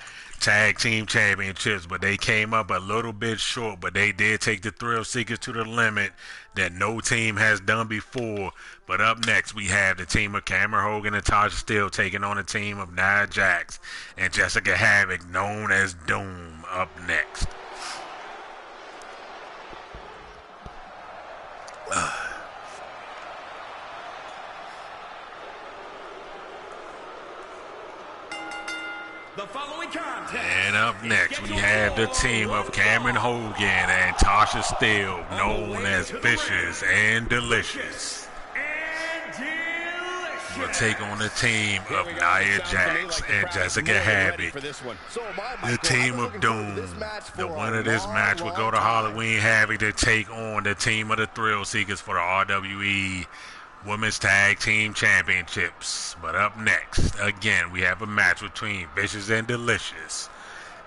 Tag Team Championships, but they came up a little bit short, but they did take the Thrill Seekers to the limit that no team has done before. But up next, we have the team of Cameron Hogan and Tasha Steele taking on a team of Nia Jax and Jessica Havoc, known as Doom. Up next. The following contest. And up next, we have the team of Cameron Hogan and Tasha Steele, known as Vicious and Delicious. Will take on the team of Nia Jax and Jessica Havoc. The team of Doom. The winner of this match will go to Halloween Havoc to take on the team of the Thrill Seekers for the RWE Women's Tag Team Championships. But up next, again, we have a match between Vicious and Delicious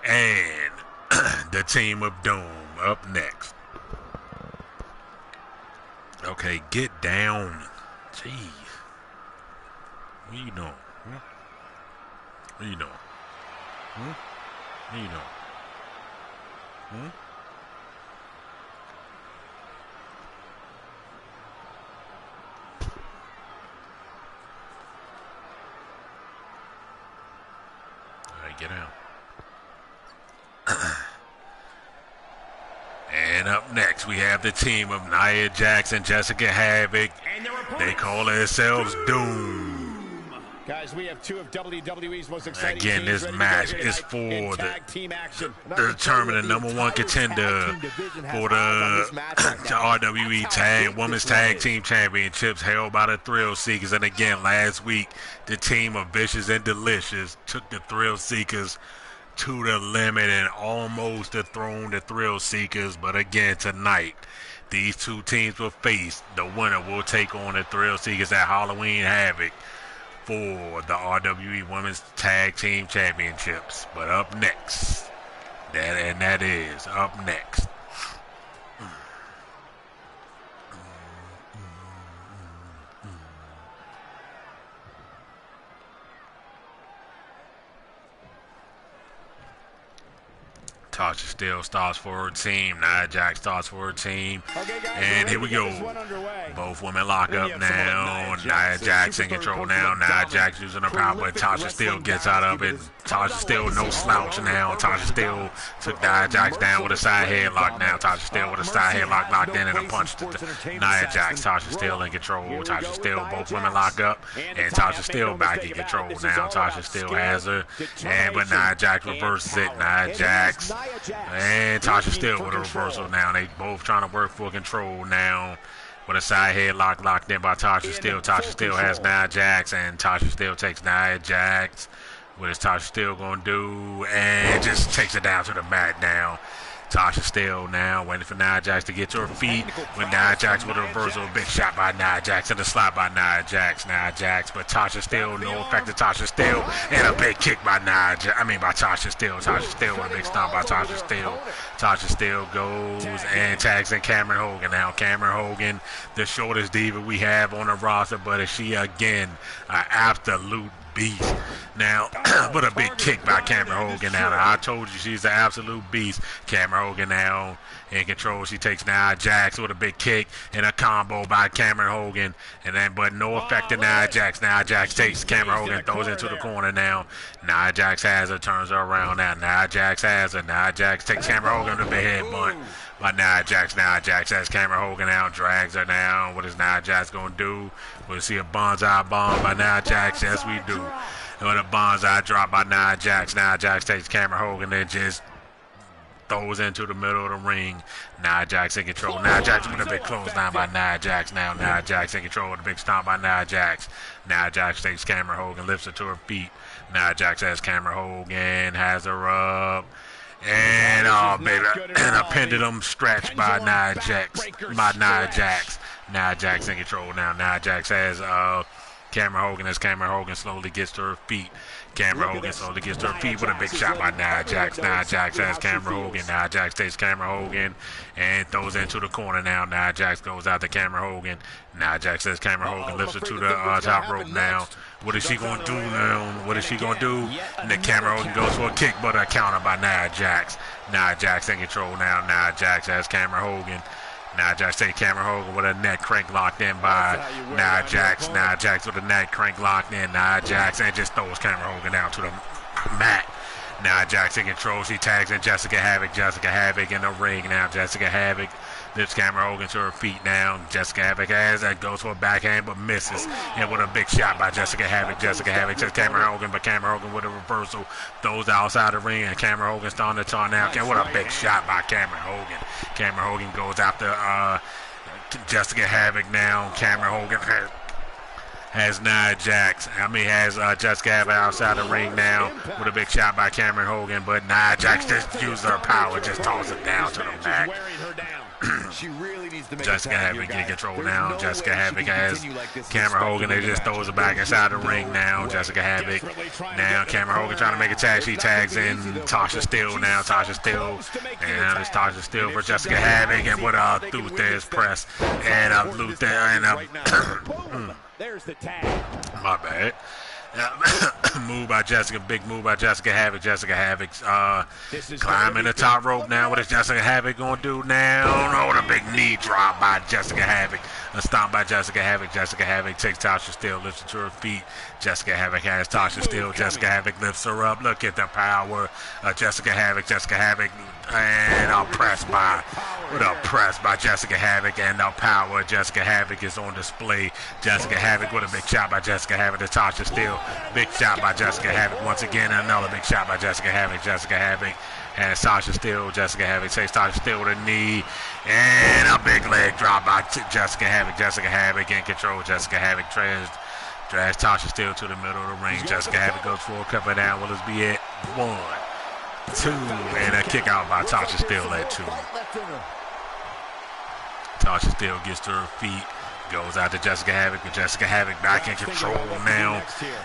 and the team of Doom. Up next. Okay, get down. Jeez. What you doing? What you doing? What you doing? down. And up next, we have the team of Nia Jax and Jessica Havoc. They call themselves Doom. Guys, we have two of WWE's most exciting Again, this match is for the determine the #1 contender for the RWE Women's Tag Team Championships held by the Thrill Seekers. And again, last week, the team of Vicious and Delicious took the Thrill Seekers to the limit and almost dethroned the Thrill Seekers. But again, tonight, these two teams will face. The winner will take on the Thrill Seekers at Halloween Havoc for the RWE Women's Tag Team Championships. But up next, that is up next. Tasha Steele starts for her team. Nia Jax starts for her team. Okay, guys, and here we go. Both women lock up now. Nia Jax in control now. Nia Jax using her power, but Tasha Steele gets out of it. Tasha Steele no slouch now. Tasha Steele took Nia Jax down with a side headlock now. Tasha Steele with a side headlock locked in and a punch to Nia Jax. Tasha Steele in control. Tasha Steele, both women lock up. And Tasha Steele back in control now. Tasha Steele has her. But Nia Jax reverses it. Nia Jax. And Tasha Steele with a reversal now. They both trying to work for control now. With a side headlock locked in by Tasha Steele. Tasha Steele has Nia Jax, and Tasha Steele takes Nia Jax. What is Tasha Steele going to do? And just takes it down to the mat now. Tasha Steele now waiting for Nia Jax to get to her feet. With Nia Jax with a reversal, a big shot by Nia Jax and a slap by Nia Jax. But Tasha Steele, no effect to Tasha Steele, and a big kick by by Tasha Steele. Tasha Steele with a big stomp by Tasha Steele. Tasha Steele goes and tags in Cameron Hogan. Now Cameron Hogan, the shortest diva we have on the roster, but is she again an absolute beast. Now, but a big kick by Cameron Hogan now. I told you she's an absolute beast. Cameron Hogan now in control. She takes Nia Jax with a big kick and a combo by Cameron Hogan. And then, but no effect to Nia Jax. Nia Jax takes Cameron Hogan, throws into the corner now. Nia Jax has her, turns her around now. Nia Jax has her. Nia Jax takes Cameron Hogan with a big headbutt by Nia Jax. Nia Jax has Cameron Hogan now, drags her down. What is Nia Jax going to do? We'll see a bonsai bomb by Nia Jax. Yes, we do. And a bonsai drop by Nia Jax. Nia Jax takes Cameron Hogan and just throws into the middle of the ring. Nia Jax in control. Nia Jax with a big clothesline by Nia Jax now. Nia Jax in control with a big stomp by Nia Jax. Nia Jax takes Cameron Hogan, lifts her to her feet. Nia Jax has Cameron Hogan, has her up. And and a pendulum stretch by Nia Jax. Nia Jax in control now. Nia Jax has Cameron Hogan as Cameron Hogan slowly gets to her feet. Cameron Hogan slowly gets to her feet with a big shot by Nia Jax. Nia Jax has Cameron Hogan. Nia Jax takes Cameron Hogan and throws into the corner now. Nia Jax goes out to Cameron Hogan. Nia Jax says Cameron Hogan lifts her to the top rope now. What is she going to do now? What is she going to do? And then Cameron Hogan goes for a kick, but a counter by Nia Jax. Nia Jax in control now. Nia Jax has Cameron Hogan. Nia Jax takes Cameron Hogan with a neck crank locked in by Nia Jax. Nia Jax with a neck crank locked in. Nia Jax and just throws Cameron Hogan down to the mat. Nia Jax in control. She tags in Jessica Havoc. Jessica Havoc in the ring now. Jessica Havoc lifts Cameron Hogan to her feet now. Jessica Havoc has that, goes for a backhand but misses. And with a big shot by Jessica Havoc. Jessica Havoc takes Cameron Hogan, but Cameron Hogan with a reversal throws outside the ring, and Cameron Hogan starting to turn now. What a big shot by Cameron Hogan. Cameron Hogan goes after Jessica Havoc now. Cameron Hogan has Nia Jax. Has Jessica Havoc outside the ring now with a big shot by Cameron Hogan, but Nia Jax just uses her power, just tosses it down to the mat. She really needs to make Jessica Havoc in control now. Jessica Havoc has Cameron Hogan. They just throws it back inside the ring now. Jessica Havoc. Now Cameron Hogan trying to make a tag. She tags in Tasha Steele now. Tasha Steele. And it's Tasha Steele for Jessica Havoc. And what through there's press. And Luther and There's the tag. my bad. Move by Jessica, big move by Jessica Havoc. Jessica Havoc climbing the top rope now. What is Jessica Havoc going to do now? Oh, the big knee drop by Jessica Havoc. A stomp by Jessica Havoc. Jessica Havoc takes Tasha Steele, lifts her to her feet. Jessica Havoc has Tasha Steele. Jessica Havoc lifts her up. Look at the power. Jessica Havoc, and a press by Jessica Havoc, and the power. Jessica Havoc is on display. Jessica Havoc with a big shot by Jessica Havoc to Tasha Steele. Big shot by Jessica Havoc once again. Another big shot by Jessica Havoc. Jessica Havoc has Tasha Steele. Jessica Havoc takes Tasha Steele with a knee, and a big leg drop by Jessica Havoc. Jessica Havoc in control. Jessica Havoc drags Tasha Steele to the middle of the ring. Jessica Havoc goes for a cover down. Will this be it? 1, 2, and a kick out by Tasha Steele at 2. Tasha Steele gets to her feet, goes out to Jessica Havoc, but Jessica Havoc back in control now.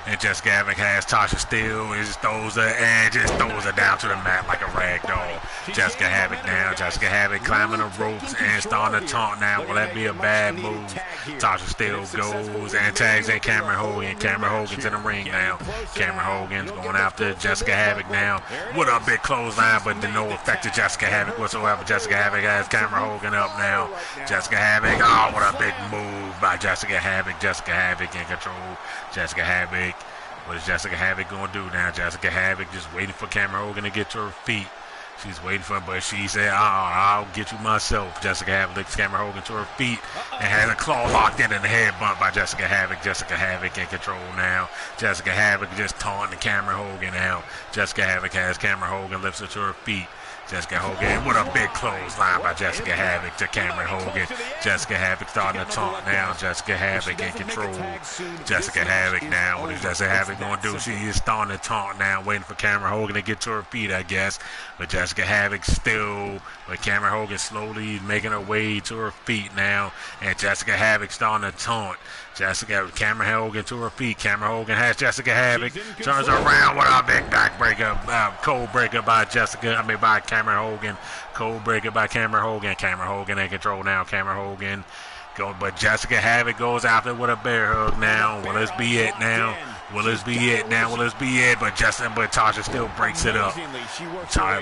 And Jessica Havoc has Tasha Steele, just throws her down to the mat like a rag doll. Jessica Havoc now. Jessica Havoc climbing the ropes and starting to taunt now. Will that be a bad move? Tasha Steele goes and tags in Cameron Hogan. Cameron Hogan's in the ring now. Cameron Hogan's going after Jessica Havoc now with a big clothesline, but to no effect to Jessica Havoc whatsoever. Jessica Havoc has Cameron Hogan up now. Jessica Havoc, oh, what a big move by Jessica Havoc. Jessica Havoc in control. Jessica Havoc. What is Jessica Havoc going to do now? Jessica Havoc just waiting for Cameron Hogan to get to her feet. She's waiting for him, but she said, I'll get you myself. Jessica Havoc lifts Cameron Hogan to her feet and has a claw locked in the head bump by Jessica Havoc. Jessica Havoc in control now. Jessica Havoc just taunting Cameron Hogan now. Jessica Havoc has Cameron Hogan, lifts her to her feet. Jessica Hogan with a big clothesline by Jessica Havoc to Cameron Hogan. Jessica Havoc starting to taunt now. Jessica Havoc in control. Jessica Havoc now. What is Jessica Havoc going to do? She is starting to taunt now, waiting for Cameron Hogan to get to her feet, I guess. But Jessica Havoc still, but Cameron Hogan slowly making her way to her feet now. And Jessica Havoc starting to taunt. Cameron Hogan to her feet. Cameron Hogan has Jessica Havoc. Turns around with a big backbreaker, cold breaker by Cameron Hogan. Cold breaker by Cameron Hogan. Cameron Hogan in control now. Cameron Hogan but Jessica Havoc goes after with a bear hug now. Will this be it now? Will this be it now? Will this be it? But Tasha still breaks it up.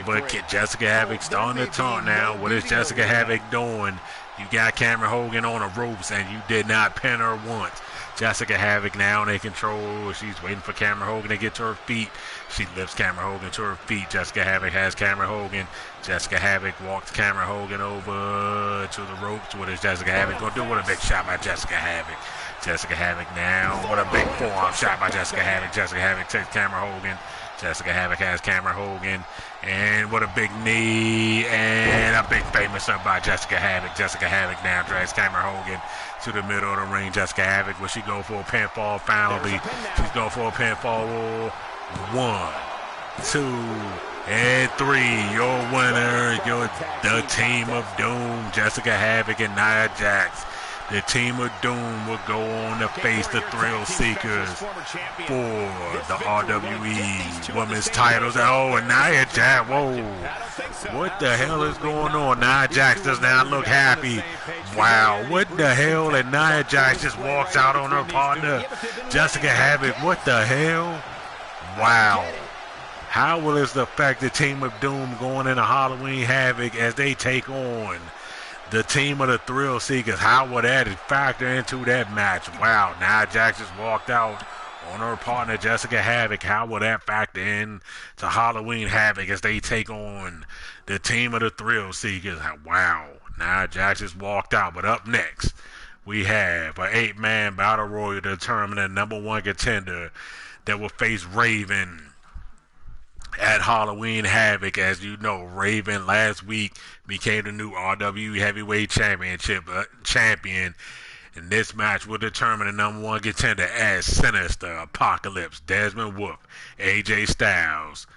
But Jessica Havoc starting to taunt now. What is Jessica Havoc doing? You got Cameron Hogan on the ropes and you did not pin her once. Jessica Havoc now in control. She's waiting for Cameron Hogan to get to her feet. She lifts Cameron Hogan to her feet. Jessica Havoc has Cameron Hogan. Jessica Havoc walks Cameron Hogan over to the ropes. What is Jessica Havoc going to do? What a big shot by Jessica Havoc. Jessica Havoc now. What a big forearm shot by Jessica Havoc. Jessica Havoc takes Cameron Hogan. Jessica Havoc has Cameron Hogan. And what a big knee. And a big famous up by Jessica Havoc. Jessica Havoc now drags Cameron Hogan to the middle of the ring. Jessica Havoc, will she go for a pinfall finally? She's going for a pinfall. 1, 2, and 3. Your winner, the Team of Doom, Jessica Havoc and Nia Jax. The Team of Doom will go on to face the Thrill Seekers for the RWE Women's titles. Oh, and Nia Jax, whoa. What the hell is going on? Nia Jax does not look happy. Wow, what the hell? And Nia Jax just walks out on her partner, Jessica Havoc. What the hell? Wow. How will this affect the Team of Doom going into Halloween Havoc as they take on the team of the Thrill Seekers? How would that factor into that match? Wow, Nia Jax just walked out on her partner Jessica Havoc. How will that factor in to Halloween Havoc as they take on the team of the Thrill Seekers? Wow, Nia Jax just walked out. But up next, we have an 8-man battle royal to determine the number 1 contender that will face Raven at Halloween Havoc. As you know, Raven last week became the new RWE Heavyweight champion. And this match will determine the number 1 contender as Sinister, Apocalypse, Desmond Wolfe, AJ Styles,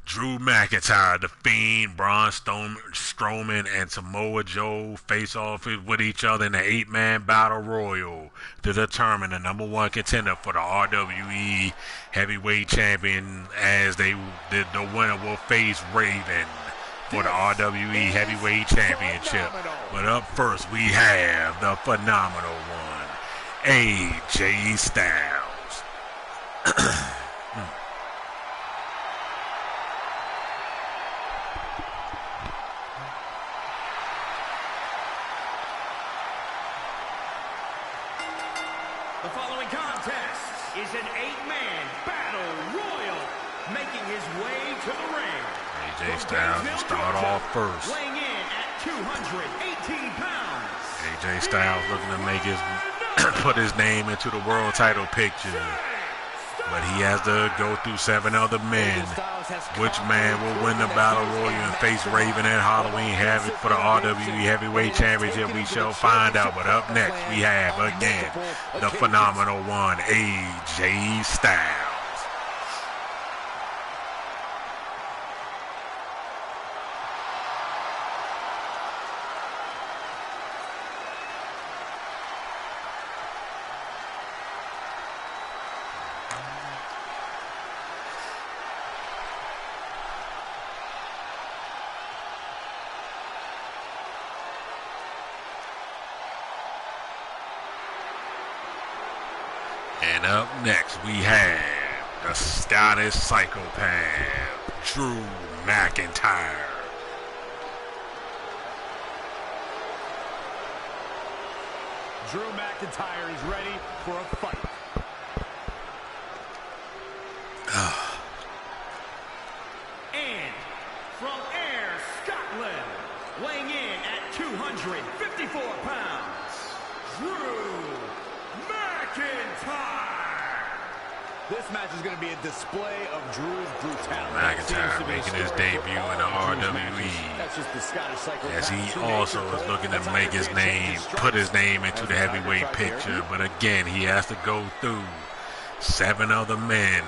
Drew McIntyre, The Fiend, Braun Strowman, and Samoa Joe face off with each other in the 8-man battle royal to determine the number 1 contender for the RWE Heavyweight Champion, as the winner will face Raven for the RWE Heavyweight Championship. But up first, we have the phenomenal one, AJ Styles. The following contest is an 8-man battle royal, making his way to the ring. AJ Styles will start off first. Weighing in at 218 pounds. AJ Styles looking to make his put his name into the world title picture, but he has to go through 7 other men. Which man will win the battle royal and face Raven at Halloween Havoc for the RWE Heavyweight Championship? We shall find out. But up next, we have again the phenomenal one, AJ Styles. And up next, we have the Scottish psychopath, Drew McIntyre. Drew McIntyre is ready for a fight. And from Ayr, Scotland, weighing in at 254 pounds, Drew McIntyre. This match is going to be a display of Drew's brutality. McIntyre making his debut in the RWE, That's just the Scottish psychopath. as he also is looking to make his name, put his name into the heavyweight picture. But again, he has to go through 7 other men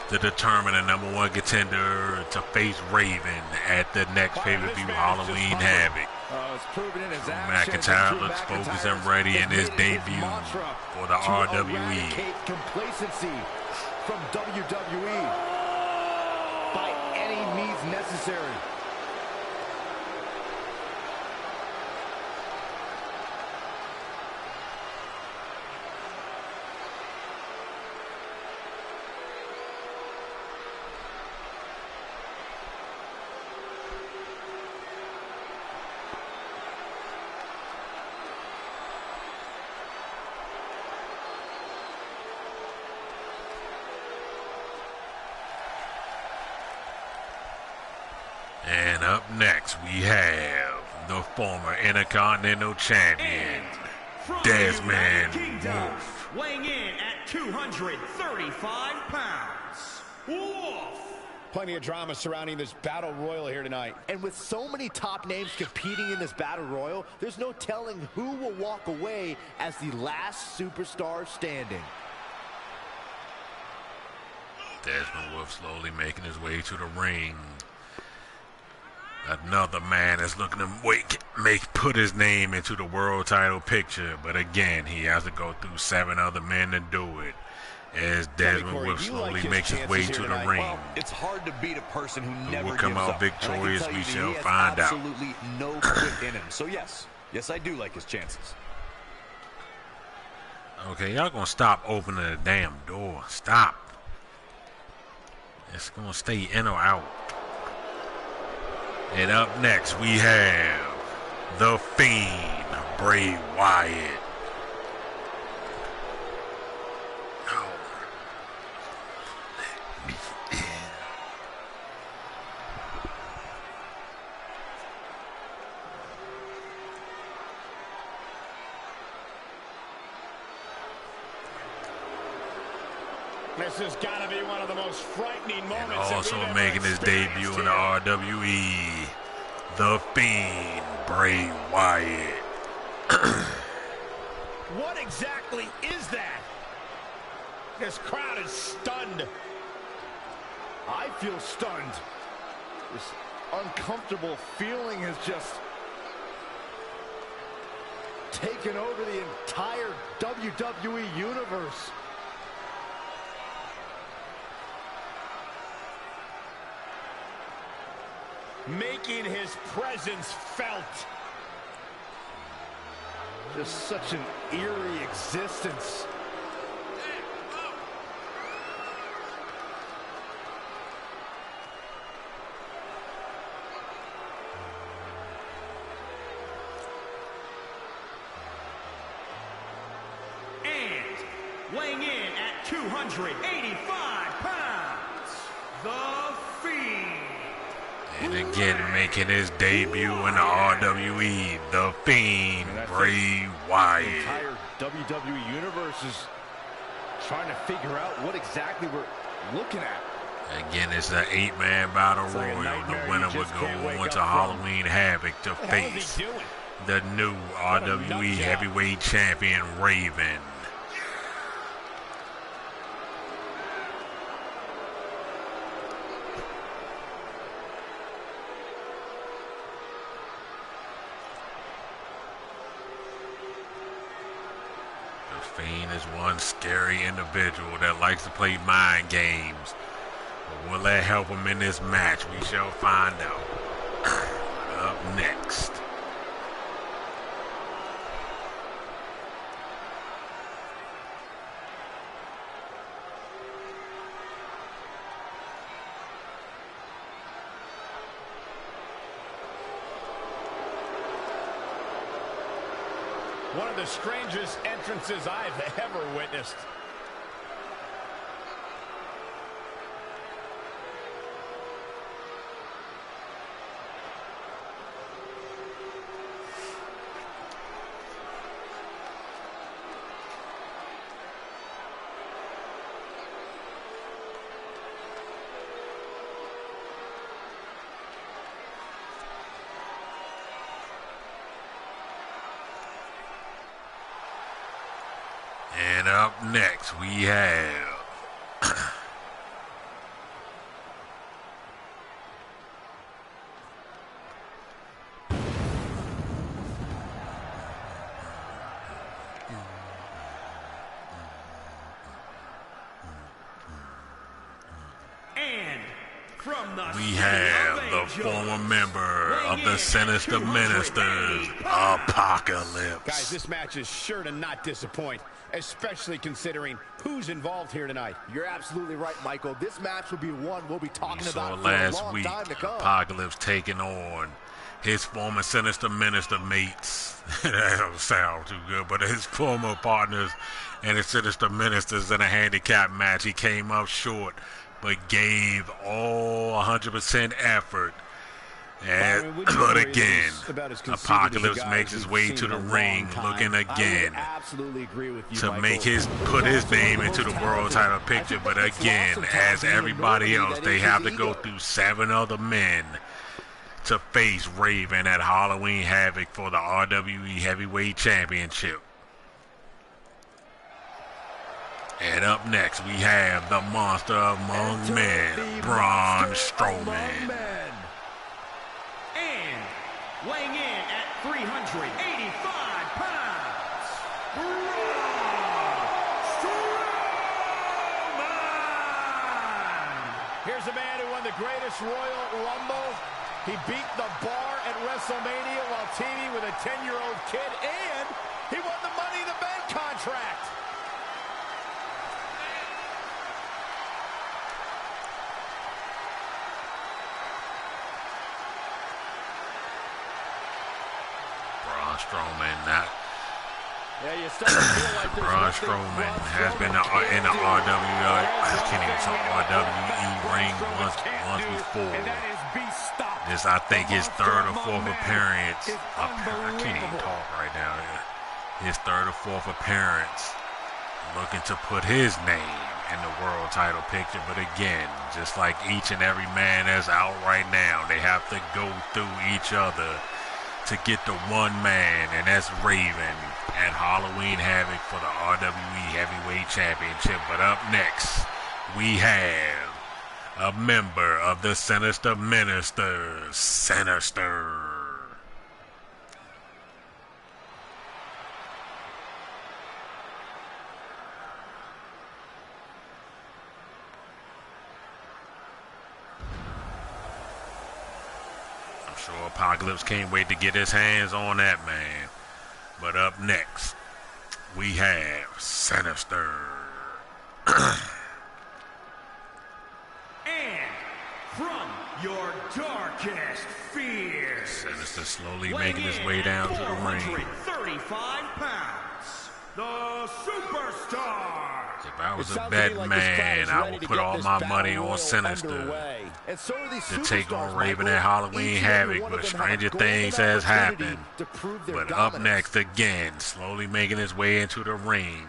to determine the #1 contender to face Raven at the next pay-per-view Halloween Havoc. McIntyre looks focused and ready in his debut for the RWE. Complacency from WWE by any means necessary. And up next, we have the former Intercontinental Champion, Desmond Wolf. Weighing in at 235 pounds, Wolf. Plenty of drama surrounding this battle royal here tonight. And with so many top names competing in this battle royal, there's no telling who will walk away as the last superstar standing. Desmond Wolf slowly making his way to the ring. Another man is looking to put his name into the world title picture, but again, he has to go through 7 other men to do it. As Desmond Wolf slowly makes his way to the ring. Well, it's hard to beat a person who never will come gives out up. victorious, And I can we tell shall you that he find has out. absolutely no quit in him. So yes, I do like his chances. Okay, y'all gonna stop opening the damn door. Stop. It's gonna stay in or out. And up next, we have the Fiend, Bray Wyatt. Oh. Let me in. This has got to be one of the most frightening moments. And also that we've making ever his debut in the experienced RWE, the Fiend, Bray Wyatt. here. What exactly is that? This crowd is stunned. I feel stunned. This uncomfortable feeling has just taken over the entire WWE universe. Making his presence felt. Just such an eerie existence. weighing in at 285 pounds, The Fiend. And again, making his debut in the RWE, The Fiend, Bray Wyatt. The entire WWE universe is trying to figure out what exactly we're looking at. Again, it's an 8-man battle royal. The winner would go on to Halloween Havoc to face the new RWE Heavyweight Champion, Raven. The Fiend is one scary individual that likes to play mind games. But will that help him in this match? We shall find out. Up next. One of the strangest entrances I've ever witnessed. And up next, we have the former member of the Sinister Ministers, Apocalypse. Guys, this match is sure to not disappoint, especially considering who's involved here tonight. You're absolutely right, Michael. This match will be one we'll be talking about for last a long week, time to come. Apocalypse taking on his former Sinister Minister mates. That don't sound too good, but his former partners and his Sinister Ministers in a handicap match. He came up short, but gave all 100% effort. But again, Apocalypse makes his way to the ring, looking again to put his name into the world title picture. But again, as everybody else, they have to go through 7 other men to face Raven at Halloween Havoc for the RWE Heavyweight Championship. And up next, we have the monster among men, Braun Strowman. And weighing in at 385 pounds, Rwe Xplosion. Here's a man who won the greatest Royal Rumble. He beat the Bar at WrestleMania while teaming with a 10-year-old kid, and he won the Money in the Bank contract. Braun Strowman, Braun Strowman has been in the RWE, I can't even talk RWE ring once before. This, I think, his 3rd or 4th appearance. I can't even talk right now. His 3rd or 4th appearance, looking to put his name in the world title picture. But again, just like each and every man that's out right now, they have to go through each other to get the one man, and that's Raven at Halloween Havoc for the RWE Heavyweight Championship. But up next, we have a member of the Sinister Ministers, Sinister. I'm sure Apocalypse can't wait to get his hands on that man. But up next, we have Sinister. And from your darkest fears, Sinister slowly making his way down to the ring. 135 pounds, the Superstar. If I was a betting man, I would put all my money on Sinister to take on Raven at Halloween Havoc, but stranger things has happened. But up next again, slowly making his way into the ring,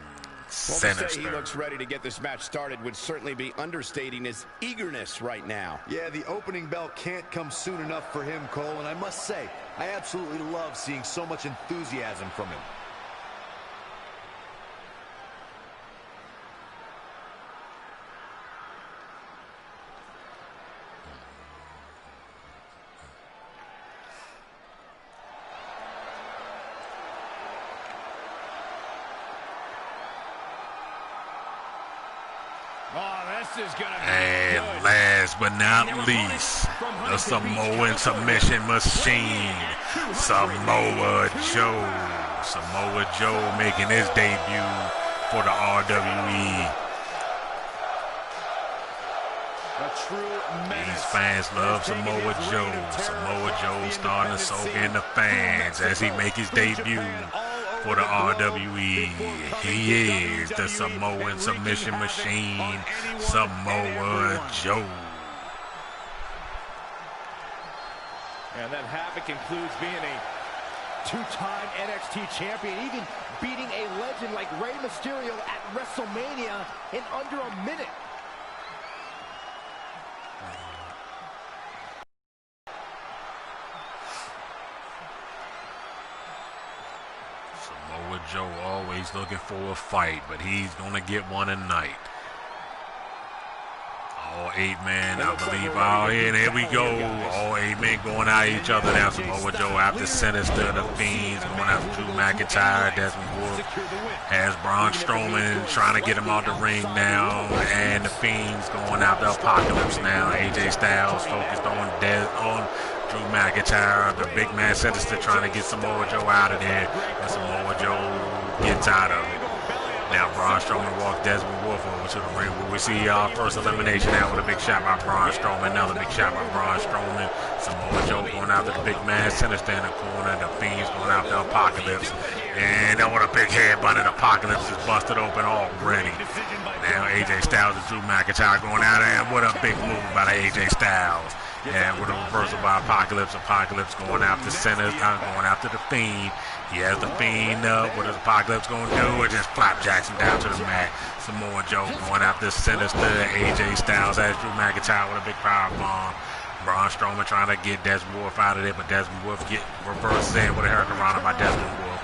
Sinister. Well, to say he looks ready to get this match started would certainly be understating his eagerness right now. Yeah, the opening bell can't come soon enough for him, Cole, and I must say, I absolutely love seeing so much enthusiasm from him. And last but not least, the Samoan submission machine, Samoa Joe. Samoa Joe making his debut for the RWE. These fans love Samoa Joe. Samoa Joe starting to soak in the fans as he makes his debut for the RWE. He is the Samoan submission machine, Samoa Joe. And that havoc includes being a two-time NXT champion, even beating a legend like Rey Mysterio at WrestleMania in under a minute. Samoa Joe always looking for a fight, but he's going to get one tonight. All 8 men, I believe. Oh, and here we go. All 8 men going at each other now. Samoa Joe after Sinister, the Fiends going after Drew McIntyre. Desmond Wolf has Braun Strowman trying to get him out the ring now, and the Fiends going after Apocalypse now. AJ Styles focused on Drew McIntyre. The big man Sinister trying to get Samoa Joe out of there, and Samoa Joe gets out of it. Now Braun Strowman walks Desmond Wolf over to the ring where we see our first elimination now with a big shot by Braun Strowman. Another big shot by Braun Strowman. Samoa Joe going after the big man Sinister in the corner. The Fiends going after Apocalypse. And then with a big headbutt, and Apocalypse is busted open already. Now AJ Styles and Drew McIntyre going out there, and what a big move by the AJ Styles. And with a reversal by Apocalypse. Apocalypse going after Sinister, going after the Fiend. He has the Fiend up. What is Apocalypse going to do? It just flapjacks him down to the mat. Samoa Joe going after Sinister. AJ Styles has Drew McIntyre with a big power bomb. Braun Strowman trying to get Desmond Wolf out of there, but Desmond Wolf get reversed in with a hurricanrana by Desmond Wolf.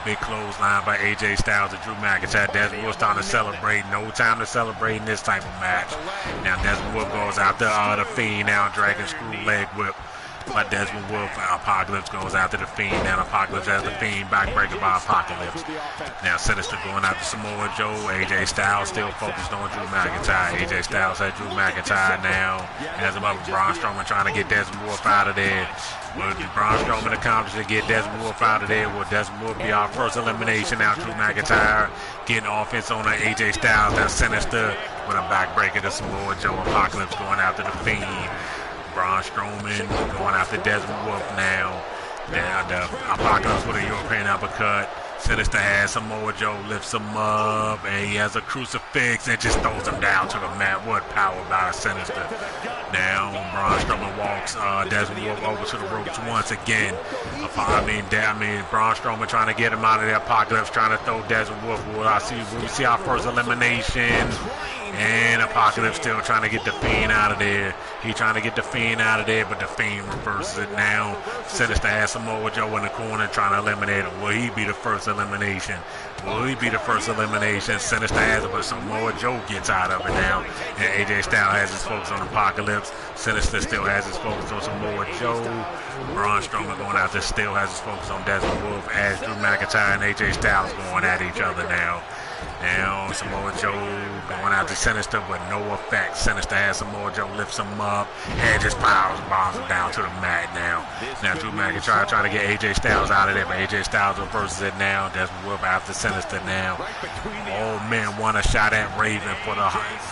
Big clothesline by AJ Styles and Drew McIntyre. Desmond Wolf's time to celebrate. No time to celebrate in this type of match. Now Desmond Wolf goes after the Fiend now, dragging screw leg whip by Desmond Wolf. Apocalypse goes after the Fiend. Now Apocalypse has the Fiend backbreaker by Apocalypse. Now Sinister going after Samoa Joe. AJ Styles still focused on Drew McIntyre. AJ Styles has Drew McIntyre now. Has him up with Braun Strowman trying to get Desmond Wolf out of there. Will Braun Strowman accomplish to get Desmond Wolf out of there? Will Desmond Wolf be our first elimination? Now Drew McIntyre getting offense on AJ Styles. Now Sinister with a backbreaker to Samoa Joe. Apocalypse going after the Fiend. Braun Strowman going after Desmond Wolf now. Now the Apocalypse with a European uppercut. Sinister has Samoa Joe, lifts him up, and he has a crucifix and just throws him down to the mat. What power by Sinister. Now Braun Strowman walks Desmond Wolf over to the ropes once again. Braun Strowman trying to get him out of there. Apocalypse trying to throw Desmond Wolf. We see our first elimination. And Apocalypse still trying to get the Fiend out of there. He trying to get the Fiend out of there, but the Fiend reverses it now. Sinister has Samoa Joe in the corner trying to eliminate him. Will he be the first elimination? Will he be the first elimination? Sinister has it, but Samoa Joe gets out of it now. And AJ Styles has his focus on Apocalypse. Sinister still has his focus on Samoa Joe. Braun Strowman going out there still has his focus on Desmond Wolf as Drew McIntyre and AJ Styles going at each other now. Now Samoa Joe going after Sinister, but no effect. Sinister has Samoa Joe, lifts him up, and just bombs him down to the mat now. Now Drew McIntyre trying to get AJ Styles out of there, but AJ Styles reverses it now. Desmond Wolf after Sinister now. All men want a shot at Raven for the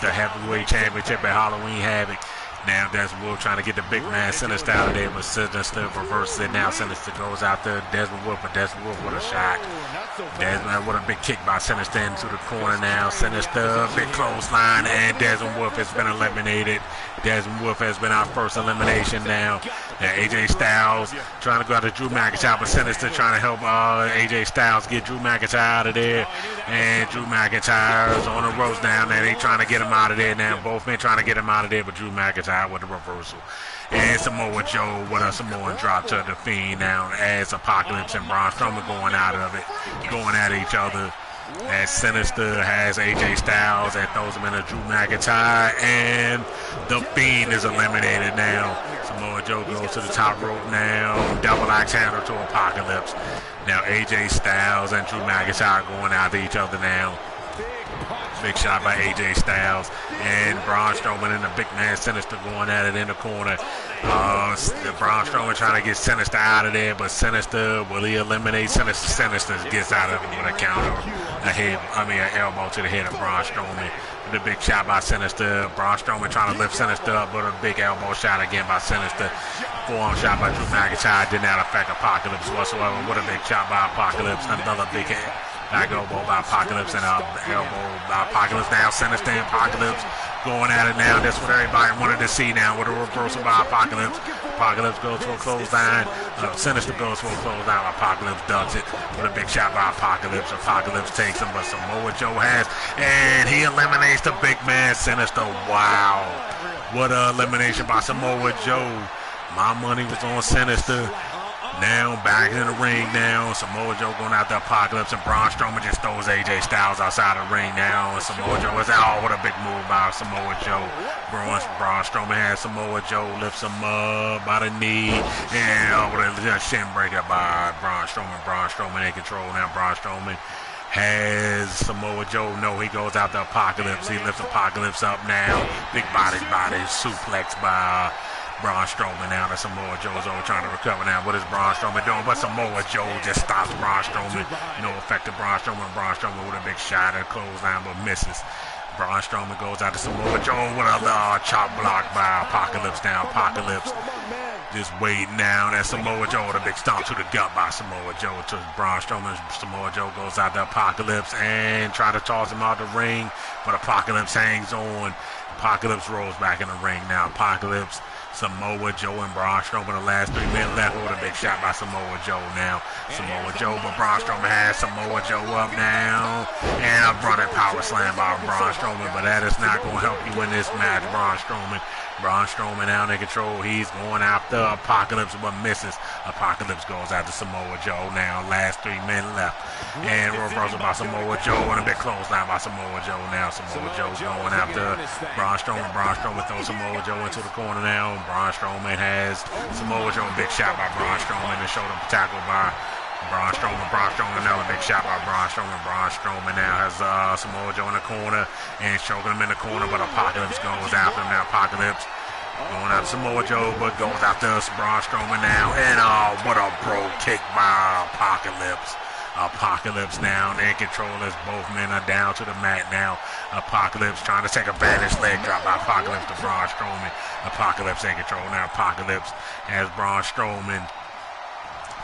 heavyweight championship at Halloween Havoc. Now Desmond Wolf trying to get the big man Sinister out of there, but Sinister reverses it. Now Sinister goes out there. Desmond Wolf, but Desmond Wolf with a shot. Desmond with a big kick by Sinister into the corner now. Sinister, big clothesline, and Desmond Wolf has been eliminated. Desmond Wolf has been our first elimination now. AJ Styles trying to go out to Drew McIntyre, but Sinister trying to help AJ Styles get Drew McIntyre out of there. And Drew McIntyre's on the ropes down there. They trying to get him out of there now. Both men trying to get him out of there, but Drew McIntyre with the reversal. And Samoa Joe with a Samoan drop to the Fiend now as Apocalypse and Braun Strowman going out of it, going at each other. As Sinister has AJ Styles and throws him into Drew McIntyre, and the Fiend is eliminated now. Samoa Joe goes to the top rope now, double axe handle to Apocalypse. Now AJ Styles and Drew McIntyre going out to each other now. Big shot by AJ Styles and Braun Strowman and the big man Sinister going at it in the corner. Braun Strowman trying to get Sinister out of there, but Sinister, will he eliminate Sinister? Sinister gets out of it with a counter, an elbow to the head of Braun Strowman. The big shot by Sinister. Braun Strowman trying to lift Sinister up, but a big elbow shot again by Sinister. Forearm shot by Drew McIntyre did not affect Apocalypse whatsoever. What a big shot by Apocalypse. Another big back elbow by Apocalypse and elbow by Apocalypse. Now Sinister and Apocalypse going at it now. That's what everybody wanted to see now with a reversal by Apocalypse. Apocalypse goes to a clothesline. Sinister goes to a clothesline. Apocalypse ducks it with a big shot by Apocalypse. Apocalypse takes him, but Samoa Joe has, and he eliminates the big man Sinister. Wow. What an elimination by Samoa Joe. My money was on Sinister. Now back in the ring now. Samoa Joe going out the Apocalypse, and Braun Strowman just throws AJ Styles outside the ring now. And Samoa Joe is out. What a big move by Samoa Joe. Braun Strowman has Samoa Joe, lifts him up by the knee, and with a shin breaker by Braun Strowman. Braun Strowman in control now. Braun Strowman has Samoa Joe. No, he goes out the Apocalypse. He lifts Apocalypse up now. Big body suplex by Braun Strowman now. That Samoa Joe is over trying to recover now. What is Braun Strowman doing? But Samoa Joe just stops Braun Strowman. No effect to Braun Strowman. Braun Strowman with a big shot at clothesline, but misses. Braun Strowman goes out to Samoa Joe with a chop block by Apocalypse now. Apocalypse just waiting now. That Samoa Joe with a big stomp to the gut by Samoa Joe to Braun Strowman. Samoa Joe goes out to Apocalypse and try to toss him out the ring, but Apocalypse hangs on. Apocalypse rolls back in the ring now. Apocalypse, Samoa Joe, and Braun Strowman. The last 3 minutes left with a big shot by Samoa Joe now. Samoa Joe, but Braun Strowman has Samoa Joe up now. And a running power slam by Braun Strowman, but that is not going to help you in this match, Braun Strowman. Braun Strowman now in control. He's going after Apocalypse, but misses. Apocalypse goes after Samoa Joe now. Last 3 minutes left. And reversal by Samoa Joe, and a big clothesline by Samoa Joe now. Samoa Joe going after Braun Strowman. Braun Strowman throws Samoa Joe into the corner now. Braun Strowman has Samoa Joe. Big shot by Braun Strowman and shoulder tackle by Braun Strowman. Braun Strowman, another big shot by Braun Strowman. Braun Strowman now has Samoa Joe in the corner and choking him in the corner, but Apocalypse goes after him now. Apocalypse going out Samoa Joe, but goes after Braun Strowman now. And what a bro kick by Apocalypse. Apocalypse now in control as both men are down to the mat now. Apocalypse trying to take advantage. Leg drop by Apocalypse to Braun Strowman. Apocalypse in control now. Apocalypse has Braun Strowman.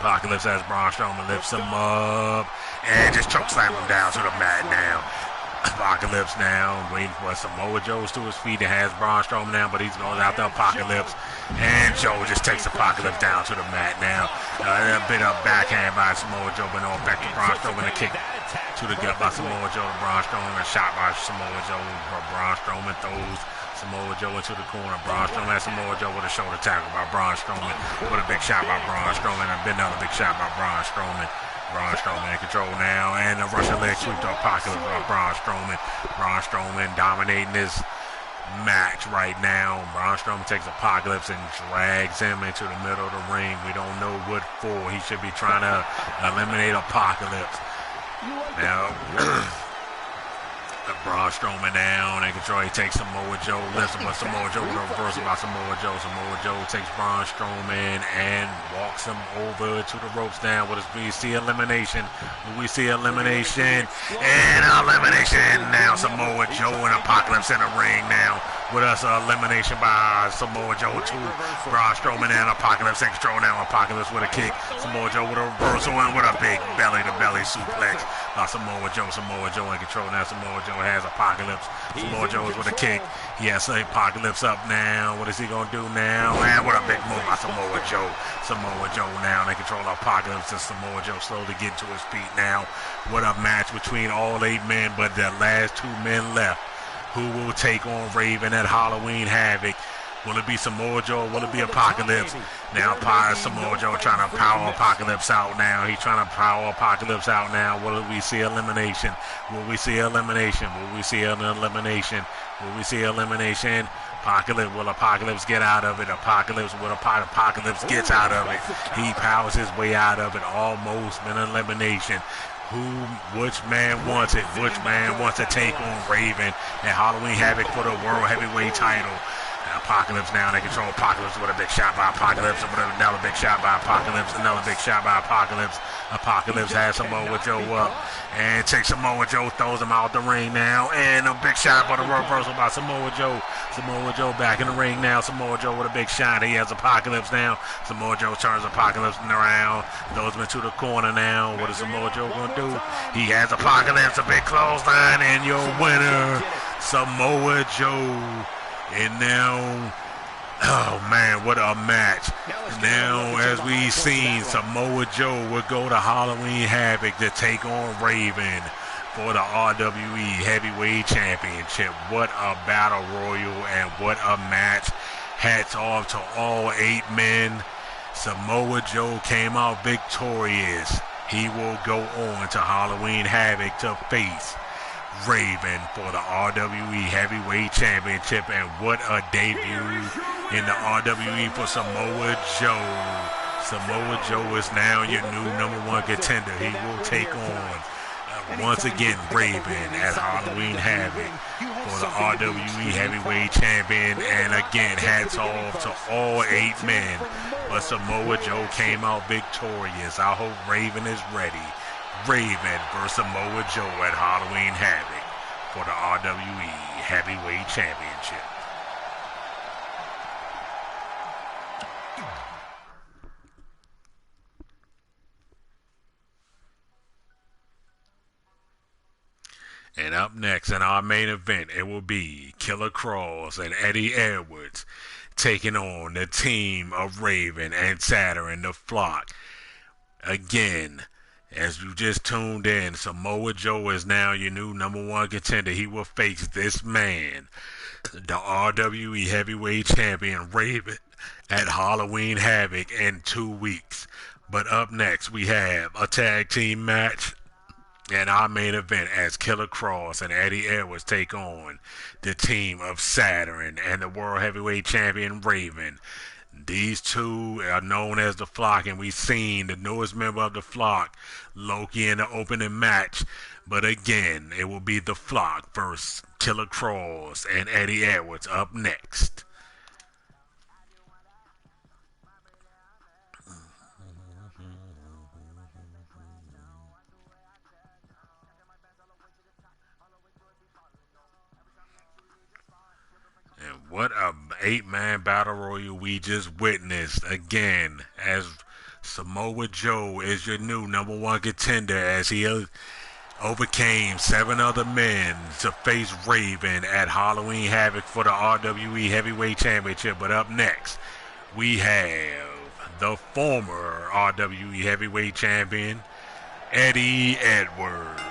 Apocalypse as Braun Strowman lifts him up and just choke slam him down to the mat now. Apocalypse now waiting for Samoa Joe's to his feet and has Braun Strowman now, but he's going out to Apocalypse, and Joe just takes Apocalypse down to the mat now. A bit of backhand by Samoa Joe, but no effect to Braun Strowman. A kick to the gut by Samoa Joe to Braun Strowman. A shot by Samoa Joe. Braun Strowman throws Samoa Joe into the corner. Braun Strowman has Samoa Joe with a shoulder tackle by Braun Strowman. With a big shot by Braun Strowman. And another big shot by Braun Strowman. Braun Strowman in control now, and a Russian leg sweep to Apocalypse by Braun Strowman. Braun Strowman dominating this match right now. Braun Strowman takes Apocalypse and drags him into the middle of the ring. We don't know what for. He should be trying to eliminate Apocalypse. Now, Braun Strowman down in control. He takes Samoa Joe, lifts him, but Samoa Joe with a reversal by Samoa Joe. Samoa Joe takes Braun Strowman and walks him over to the ropes down. What is we see elimination? We see elimination and elimination now. Samoa Joe and Apocalypse in the ring now. with us elimination by Samoa Joe to Braun Strowman and Apocalypse. Take control now. Apocalypse with a kick. Samoa Joe with a reversal and with a big belly-to-belly suplex. Samoa Joe in control now. Samoa Joe has Apocalypse. Samoa Joe is with a kick. He has Apocalypse up now. What is he going to do now? And what a big move by Samoa Joe. Samoa Joe now in control of Apocalypse, and Samoa Joe slowly getting to his feet now. What a match between all 8 men, but the last 2 men left. Who will take on Raven at Halloween Havoc? Will it be Samoa Joe or will it be Apocalypse? Now Samoa Joe trying to power Apocalypse out now. He's trying to power Apocalypse out now. Will we see elimination? Will we see elimination? Will we see an elimination? Will we see elimination? Apocalypse, will Apocalypse get out of it? Apocalypse gets out of it. He powers his way out of it. Almost an elimination. Which man wants it? Which man wants to take on Raven at Halloween Havoc for the World Heavyweight title? Apocalypse now, they control Apocalypse with a big shot by Apocalypse, another big shot by Apocalypse, another big shot by Apocalypse. Apocalypse has Samoa Joe up and takes Samoa Joe, throws him out the ring now, and a big shot for the reversal by Samoa Joe. Samoa Joe back in the ring now. Samoa Joe with a big shot. He has Apocalypse now. Samoa Joe turns Apocalypse around, throws him into the corner now. What is Samoa Joe going to do? He has Apocalypse, a big clothesline, and your winner, Samoa Joe. And now, oh man, what a match. Now, as we've seen, Samoa Joe will go to Halloween Havoc to take on Raven for the RWE Heavyweight Championship. What a battle royal and what a match. Hats off to all 8 men. Samoa Joe came out victorious. He will go on to Halloween Havoc to face Raven for the RWE Heavyweight Championship, and what a debut in the RWE for Samoa Joe. Samoa Joe is now your new #1 contender. He will take on once again Raven at Halloween Havoc for the RWE Heavyweight Champion. And again, hats off to all 8 men, but Samoa Joe came out victorious. I hope Raven is ready. Raven versus Samoa Joe at Halloween Havoc for the RWE Heavyweight Championship. And up next in our main event, it will be Killer Kross and Eddie Edwards taking on the team of Raven and Saturn, the Flock. Again, as you just tuned in, Samoa Joe is now your new #1 contender. He will face this man, the RWE Heavyweight Champion Raven, at Halloween Havoc in 2 weeks. But up next, we have a tag team match and our main event as Killer Kross and Eddie Edwards take on the team of Saturn and the World Heavyweight Champion Raven. These 2 are known as the Flock, and we've seen the newest member of the Flock, Loki, in the opening match. But again, it will be the Flock versus Killer Kross and Eddie Edwards up next. And what a 8-man battle royal we just witnessed. Again, as Samoa Joe is your new #1 contender, as he overcame 7 other men to face Raven at Halloween Havoc for the RWE Heavyweight Championship. But up next, we have the former RWE Heavyweight Champion, Eddie Edwards.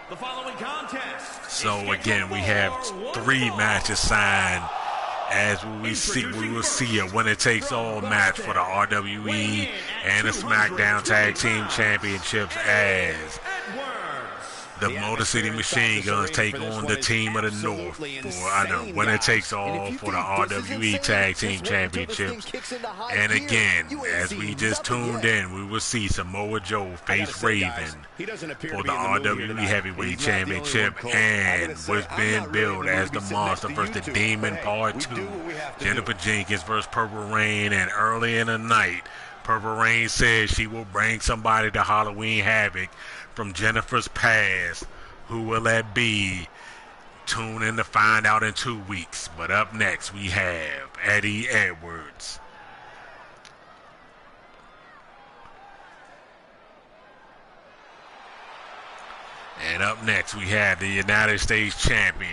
The following contest. So again, we have 3 matches signed, as we will see a winner-takes-all match for the RWE and the SmackDown Tag Team Championships, as the Motor City Machine Guns take on the Team of the North for winner-takes-all for the RWE Tag Team Championship. And again, as we just tuned in, we will see Samoa Joe face Raven for the RWE Heavyweight Championship, and was being billed as the Monster versus the Demon Part 2. Jennifer Jenkins versus Purple Rain, and early in the night, Purple Rain says she will bring somebody to Halloween Havoc from Jennifer's past. Who will that be? Tune in to find out in 2 weeks. But up next, we have Eddie Edwards. And up next, we have the United States Champion,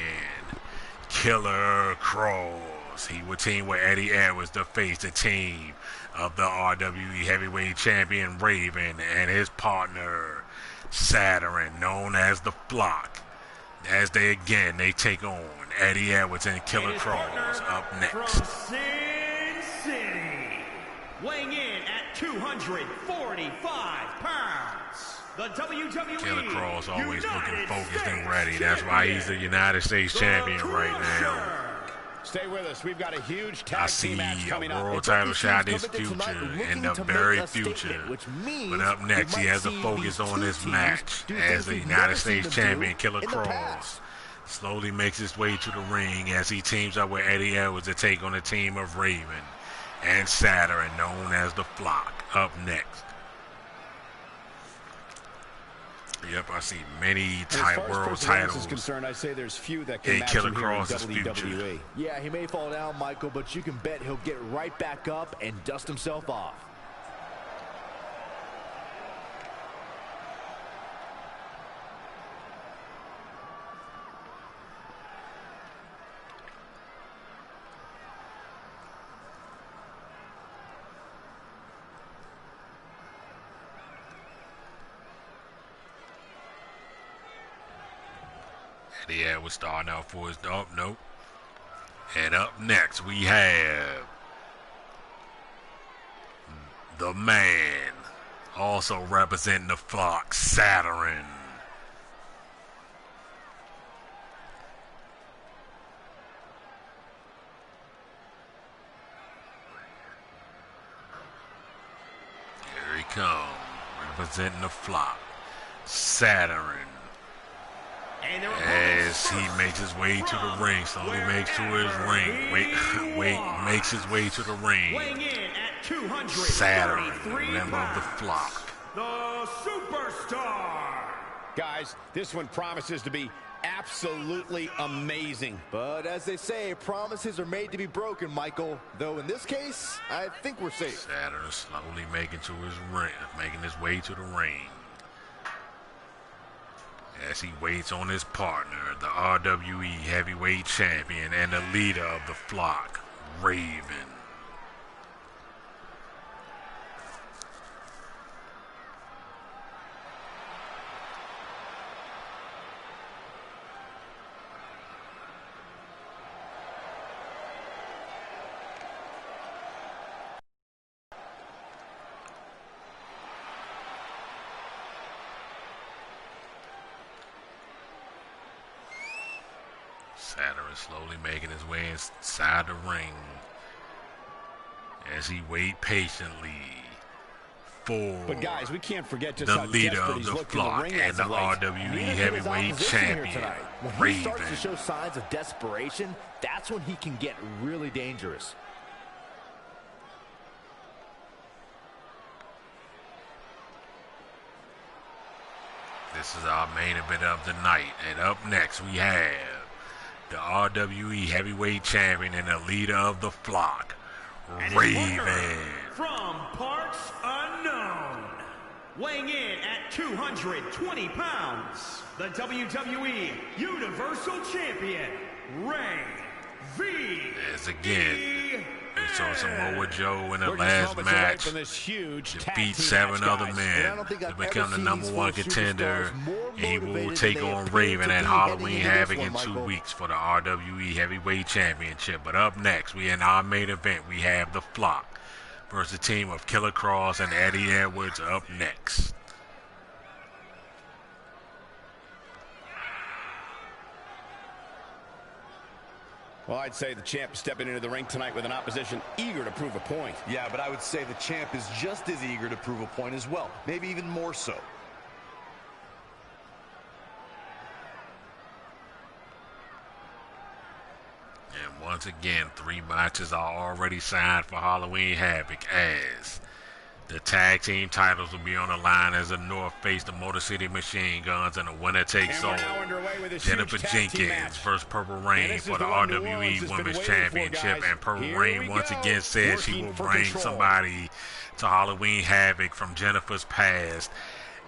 Killer Kross. He would team with Eddie Edwards to face the team of the RWE Heavyweight Champion, Raven, and his partner, Saturn, known as the Flock. As they take on Eddie Edwards and Killer Kross up next. From Sin City, weighing in at 245 pounds, the WWE Killer Kross always United looking focused States and ready. That's why he's the United States champion right now. Stay with us. We've got a huge I tag see team match coming a up. world title shot in his future, in the very future. But up next, he has to focus on this match as the United States champion, Killer Kross, slowly makes his way to the ring as he teams up with Eddie Edwards to take on the team of Raven and Saturn, known as the Flock. Up next. Yep, I see many world titles concerned, I say there's few that can in match Killer him here in Kross's future. WWE. Yeah, he may fall down, Michael, but you can bet he'll get right back up and dust himself off. Eddie Edwards starting out for his nope. And up next we have the man, also representing the Flock, Saturn. Here he comes, representing the Flock, Saturn. As he makes his way to the ring, slowly makes his way to the ring. Saturn, member of the Flock. The Superstar. Guys, this one promises to be absolutely amazing. But as they say, promises are made to be broken, Michael. Though in this case, I think we're safe. Saturn slowly making his way to the ring. As he waits on his partner, the RWE Heavyweight Champion and the leader of the Flock, Raven. Saturn slowly making his way inside the ring as he waits patiently for But guys, we can't forget just the how leader desperate of he's the looked in the Flock ring and as the of late. RWE Heavyweight Champion, When he starts to Raven. show signs of desperation, that's when he can get really dangerous. This is our main event of the night. And up next we have the RWE Heavyweight Champion and the leader of the Flock, Raven. From parts unknown, weighing in at 220 pounds, the WWE Universal Champion, Rwe As again, we saw Samoa Joe in the We're just last moments away match from this huge tag defeat team 7 match, other guys. men to become the number one contender, and he will motivated take than they on appear Raven to at be Halloween heading into Havoc this in one, 2 Michael. weeks for the RWE Heavyweight Championship. But up next, we in our main event, we have the Flock versus the team of Killer Kross and Eddie Edwards up next. Well, I'd say the champ is stepping into the ring tonight with an opposition eager to prove a point. Yeah, but I would say the champ is just as eager to prove a point as well. Maybe even more so. And once again, 3 matches are already signed for Halloween Havoc as The tag team titles will be on the line as the North face the Motor City Machine Guns, and the winner takes all. Jennifer Jenkins versus Purple Rain for the RWE Women's Championship, and Purple Rain once again says she will bring somebody to Halloween Havoc from Jennifer's past.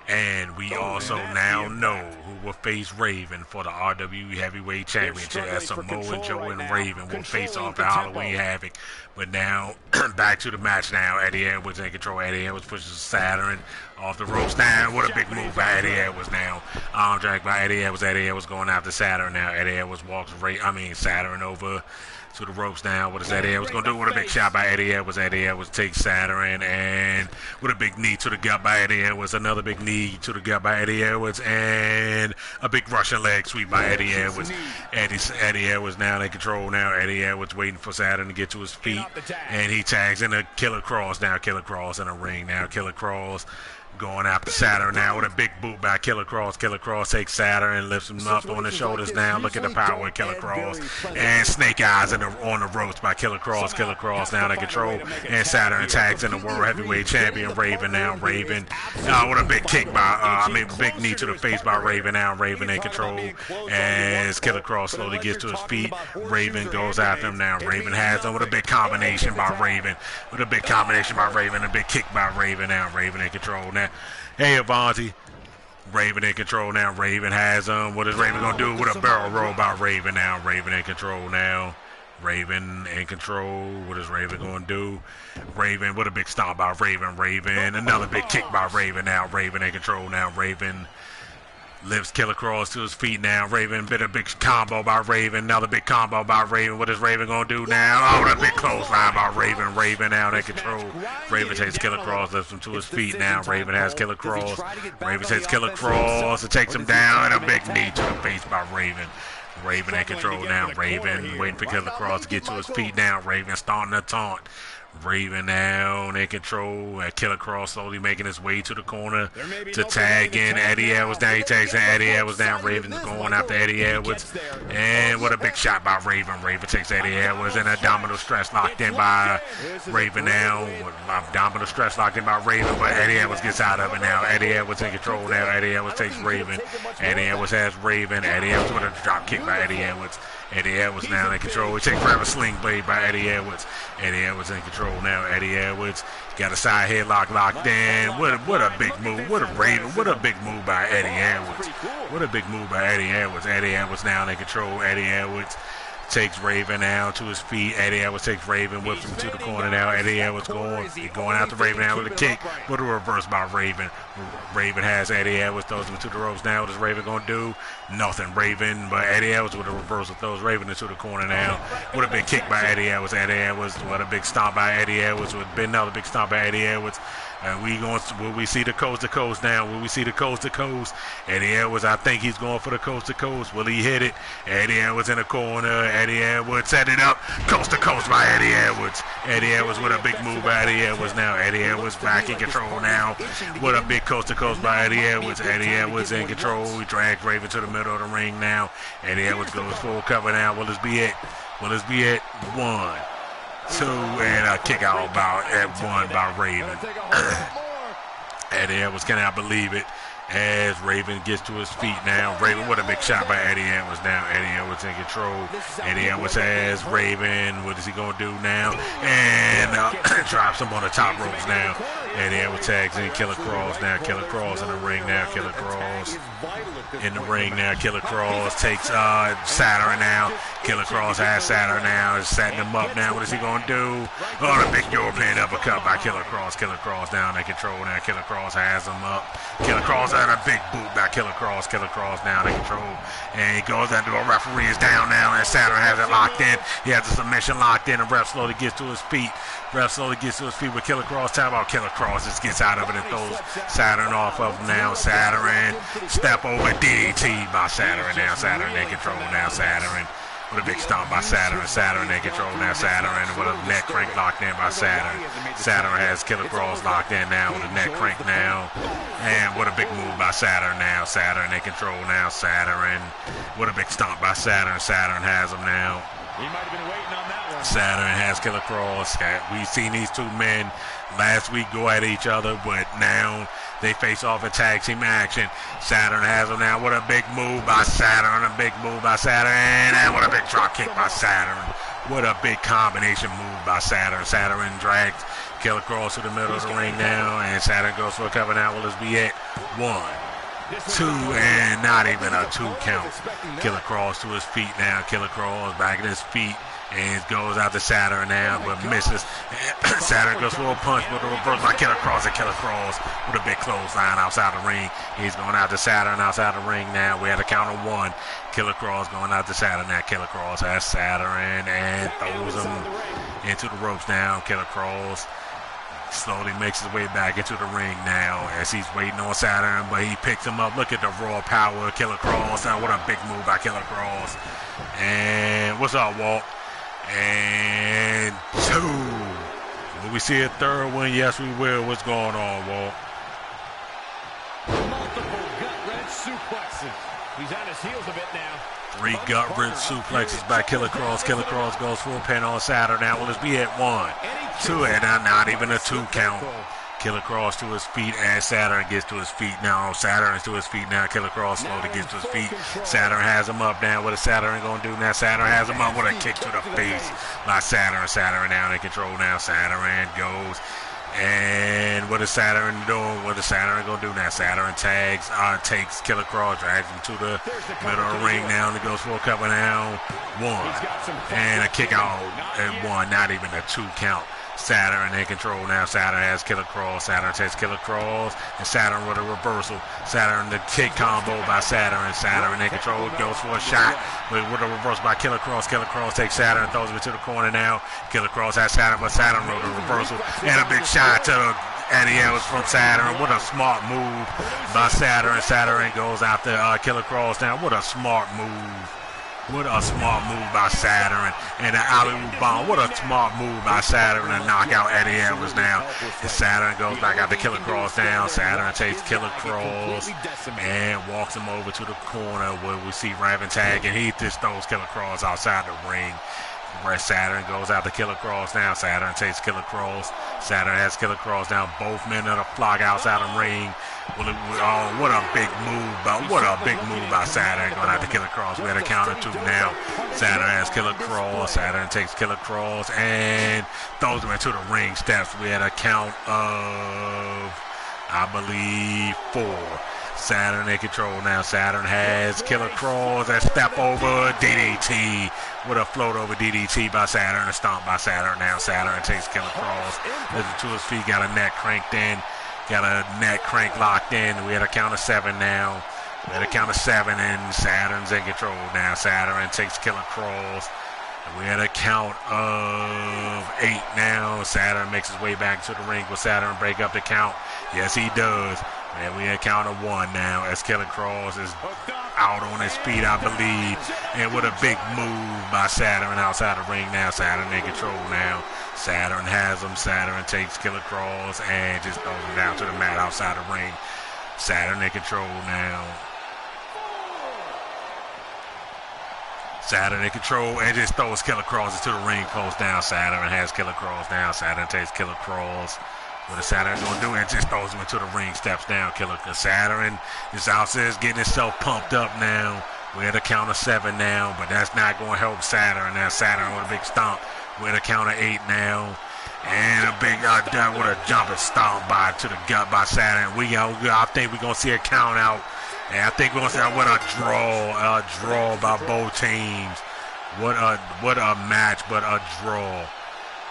And we also now know who will face Raven for the RWE Heavyweight Championship, as Samoa Joe and Raven will face off at Halloween Havoc. But now, back to the match now. Eddie Edwards in control. Eddie Edwards pushes Saturn off the ropes now. What a big move by Eddie Edwards now. Arm drag by Eddie Edwards. Eddie Edwards going after Saturn now. Eddie Edwards walks Saturn over to the ropes now. What is Eddie Edwards going to do? What a big shot by Eddie Edwards. Eddie Edwards takes Saturn, and what a big knee to the gut by Eddie Edwards. Another big knee to the gut by Eddie Edwards, and a big Russian leg sweep by Eddie Edwards. Eddie Edwards now in control now. Eddie Edwards waiting for Saturn to get to his feet, and he tags in a Killer Cross now. Killer Cross in the ring now. Killer Cross going after Saturn now with a big boot by Killer Cross. Killer Cross takes Saturn and lifts him up on the shoulders now. Look at the power of Killer Cross. And Snake Eyes on the ropes by Killer Cross. Killer Cross now in control. And Saturn tags in the World Heavyweight Champion Raven now. Raven with a big kick big knee to the face by Raven now. Raven in control. As Killer Cross slowly gets to his feet, Raven goes after him now. Raven has him with a big combination by Raven. A big kick by Raven now. Raven in control now. Hey, Avanti. Raven in control now. Raven has him. What is Raven going to do? With a barrel roll by Raven now. Raven in control now. Raven in control. What is Raven going to do? Raven with a big stomp by Raven. Raven. Another big kick by Raven now. Raven in control now. Raven lifts Killer Cross to his feet now. Raven bit a big combo by Raven. Another big combo by Raven. What is Raven going to do now? Oh, a big clothesline by Raven. Raven now in control. Raven takes Killer Cross, lifts him to his feet now. Raven has Killer Cross. Raven takes Killer Cross and takes him down. And a big knee to the face by Raven. Raven in control now. Raven waiting for Killer Cross to get to his feet now. Raven starting to taunt. Raven now in control. Killer Cross slowly making his way to the corner to tag in Eddie Edwards. Now he tags in Eddie Edwards down. Raven's going after Eddie Edwards. And what a big shot by Raven. Raven takes Eddie Edwards, and abdominal stress locked in by Raven now. Abdominal stress locked in by Raven, but Eddie Edwards gets out of it now. Eddie Edwards in control now. Eddie Edwards takes Raven. Eddie Edwards has Raven. Eddie Edwards with a drop kick by Eddie Edwards. Eddie Edwards now in control. We take forever sling blade by Eddie Edwards. Eddie Edwards in control now. Eddie Edwards got a side headlock locked in. What a big move. What a big move by Eddie Edwards. What a big move by Eddie Edwards. Eddie Edwards now in control. Eddie Edwards takes Raven now to his feet. Eddie Edwards takes Raven, whips him to the corner now. Eddie Edwards going after Raven now with a kick. What a reverse by Raven. Raven has Eddie Edwards, throws him to the ropes now. What is Raven going to do? Nothing. Raven, but Eddie Edwards with a reversal throws Raven into the corner now. What a big kick by Eddie Edwards. Eddie Edwards, what a big stomp by Eddie Edwards. With another big stomp by Eddie Edwards. And will we see the coast to coast now? Will we see the coast to coast? Eddie Edwards, I think he's going for the coast to coast. Will he hit it? Eddie Edwards in the corner. Eddie Edwards set it up. Coast to coast by Eddie Edwards. Eddie Edwards with a big move by Eddie Edwards now. Eddie Edwards back in control now. What a big coast to coast by Eddie Edwards. Eddie Edwards in control. He drags Raven to the middle of the ring now. Eddie Edwards goes full cover now. Will this be it? Will this be it? 1, 2, and a kick out at 1 by Raven. Eddie Edwards cannot believe it as Raven gets to his feet now. Raven with a big shot by Eddie Edwards now. Eddie Edwards in control. Eddie Edwards has Raven. What is he going to do now? And drops him on the top ropes now. Eddie Edwards tags in Killer Cross now. Killer Cross in the ring now. Killer Cross in the ring now. Killer Cross takes Saturn now. Killer Cross has Saturn now. Is setting him up now. What is he going to do? Oh, the big European uppercut by Killer Cross. Killer Cross down in control now. Killer Cross has him up. Killer Cross and a big boot by Killer Cross. Killer Cross down in control. And he goes into a referee is down now, and Saturn has it locked in. He has the submission locked in, and ref slowly gets to his feet. Ref slowly gets to his feet with Killer Cross. Time out. Killer Cross just gets out of it and throws Saturn off of him now. Saturn step over DDT by Saturn now. Saturn in control now. Saturn with a big stomp by Saturn. Saturn in control now. Saturn with a neck crank locked in by Saturn. Saturn has Killer Cross locked in now with a neck crank now. And what a big move by Saturn now. Saturn in control now. Saturn with a big stomp by Saturn. Saturn has him now. He might have been waiting on that one. Saturn has Killer Cross. We've seen these two men last week go at each other, but now they face off in tag team action. Saturn has him now. What a big move by Saturn. A big move by Saturn. And what a big drop kick by Saturn. What a big combination move by Saturn. Saturn drags Killer Cross to the middle of the ring now, and Saturn goes for a cover now. Will this be it? 1, 2, and not even a 2 count. Killer Cross to his feet now. Killer Cross back at his feet and goes out to Saturn now, but misses. Saturn goes for a punch, but a reverse by Killer Cross, and Killer Cross with a big clothesline outside the ring. He's going out to Saturn outside the ring now. We had a count of 1. Killer Cross going out to Saturn now. Killer Cross has Saturn and throws him into the ropes now. Killer Cross slowly makes his way back into the ring now as he's waiting on Saturn, but he picks him up. Look at the raw power of Killer Cross. Now, what a big move by Killer Cross. And what's up, Walt? And 2. Will we see a third one? Yes, we will. What's going on, Walt? Multiple gut-wrench suplexes. He's on his heels a bit now. 3 gut-wrench suplexes by Killer Cross. Killer Cross goes for a pin on Saturn. Now, will this be at 1, 2, and not even a 2 count. Killer Cross to his feet as Saturn gets to his feet now. Saturn's to his feet now. Killer Cross slowly gets to his feet. Saturn has him up now. What is Saturn going to do now? Saturn has him up with a kick to the face by Saturn. Saturn now in control now. Saturn goes. And what is Saturn doing? What is Saturn going to do now? Saturn takes Killer Cross, drags him to the middle of the ring now, and he goes for a cover now. 1. And a kick out at 1, not even a 2 count. Saturn in control now. Saturn has Killer Cross. Saturn takes Killer Cross, and Saturn with a reversal. Saturn the kick combo by Saturn. Saturn in control, goes for a shot, but with a reversal by Killer Cross. Killer Cross takes Saturn, throws him into the corner now. Killer Cross has Saturn, but Saturn with a reversal and a big shot to Eddie Edwards from Saturn. What a smart move by Saturn. Saturn goes after Killer Cross now. What a smart move. What a smart move by Saturn. And the alley-oop bomb. What a smart move by Saturn to knock out Eddie Edwards now. And Saturn goes back out to Killer Cross down. Saturn takes Killer Cross and walks him over to the corner where we see Raven tag, and he just throws Killer Cross outside the ring. Where Saturn goes out to Killer Cross now. Saturn takes Killer Cross. Saturn has Killer Cross now. Both men of the flock outside the ring. What a big move by Saturn going out to Killer Cross. We had a count of 2 now. Saturn has Killer Cross. Saturn takes Killer Cross and throws him into the ring steps. We had a count of, I believe, 4. Saturn in control now. Saturn has Killer Cross. That step over DDT. With a float over DDT by Saturn. A stomp by Saturn now. Saturn takes Killer Cross. Listen to his feet. Got a neck cranked in. Got a neck crank locked in. We had a count of 7 now. We had a count of 7 and Saturn's in control now. Saturn takes Killer Cross. We had a count of 8 now. Saturn makes his way back to the ring. Will Saturn break up the count? Yes, he does. And we had a count of 1 now as Killer Cross is out on his feet, I believe. And with a big move by Saturn outside the ring now. Saturn in control now. Saturn has him. Saturn takes Killer Cross and just throws him down to the mat outside the ring. Saturn in control now. Saturn in control and just throws Killer Cross into the ring post down. Saturn has Killer Cross now. Saturn takes Killer Cross. What is Saturn going to do? And just throws him into the ring, steps down. Saturn is outside getting himself pumped up now. We're at a count of 7 now, but that's not going to help Saturn. Now Saturn with a big stomp. We're at a count of 8 now. And a big with a jumping stomp to the gut by Saturn. I think we're going to see a count out. And I think we're going to see a draw by both teams. What a match, but a draw.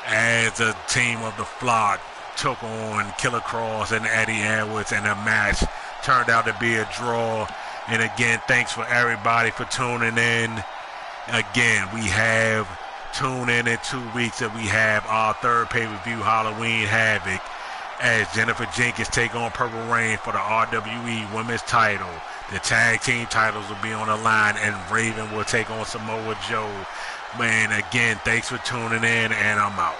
As the team of the flock took on Killer Cross and Eddie Edwards, and the match turned out to be a draw. And again, thanks for everybody for tuning in. Again, we have tune in 2 weeks that we have our 3rd pay-per-view, Halloween Havoc, as Jennifer Jenkins take on Purple Rain for the RWE Women's title. The tag team titles will be on the line, and Raven will take on Samoa Joe. Man, again, thanks for tuning in, and I'm out.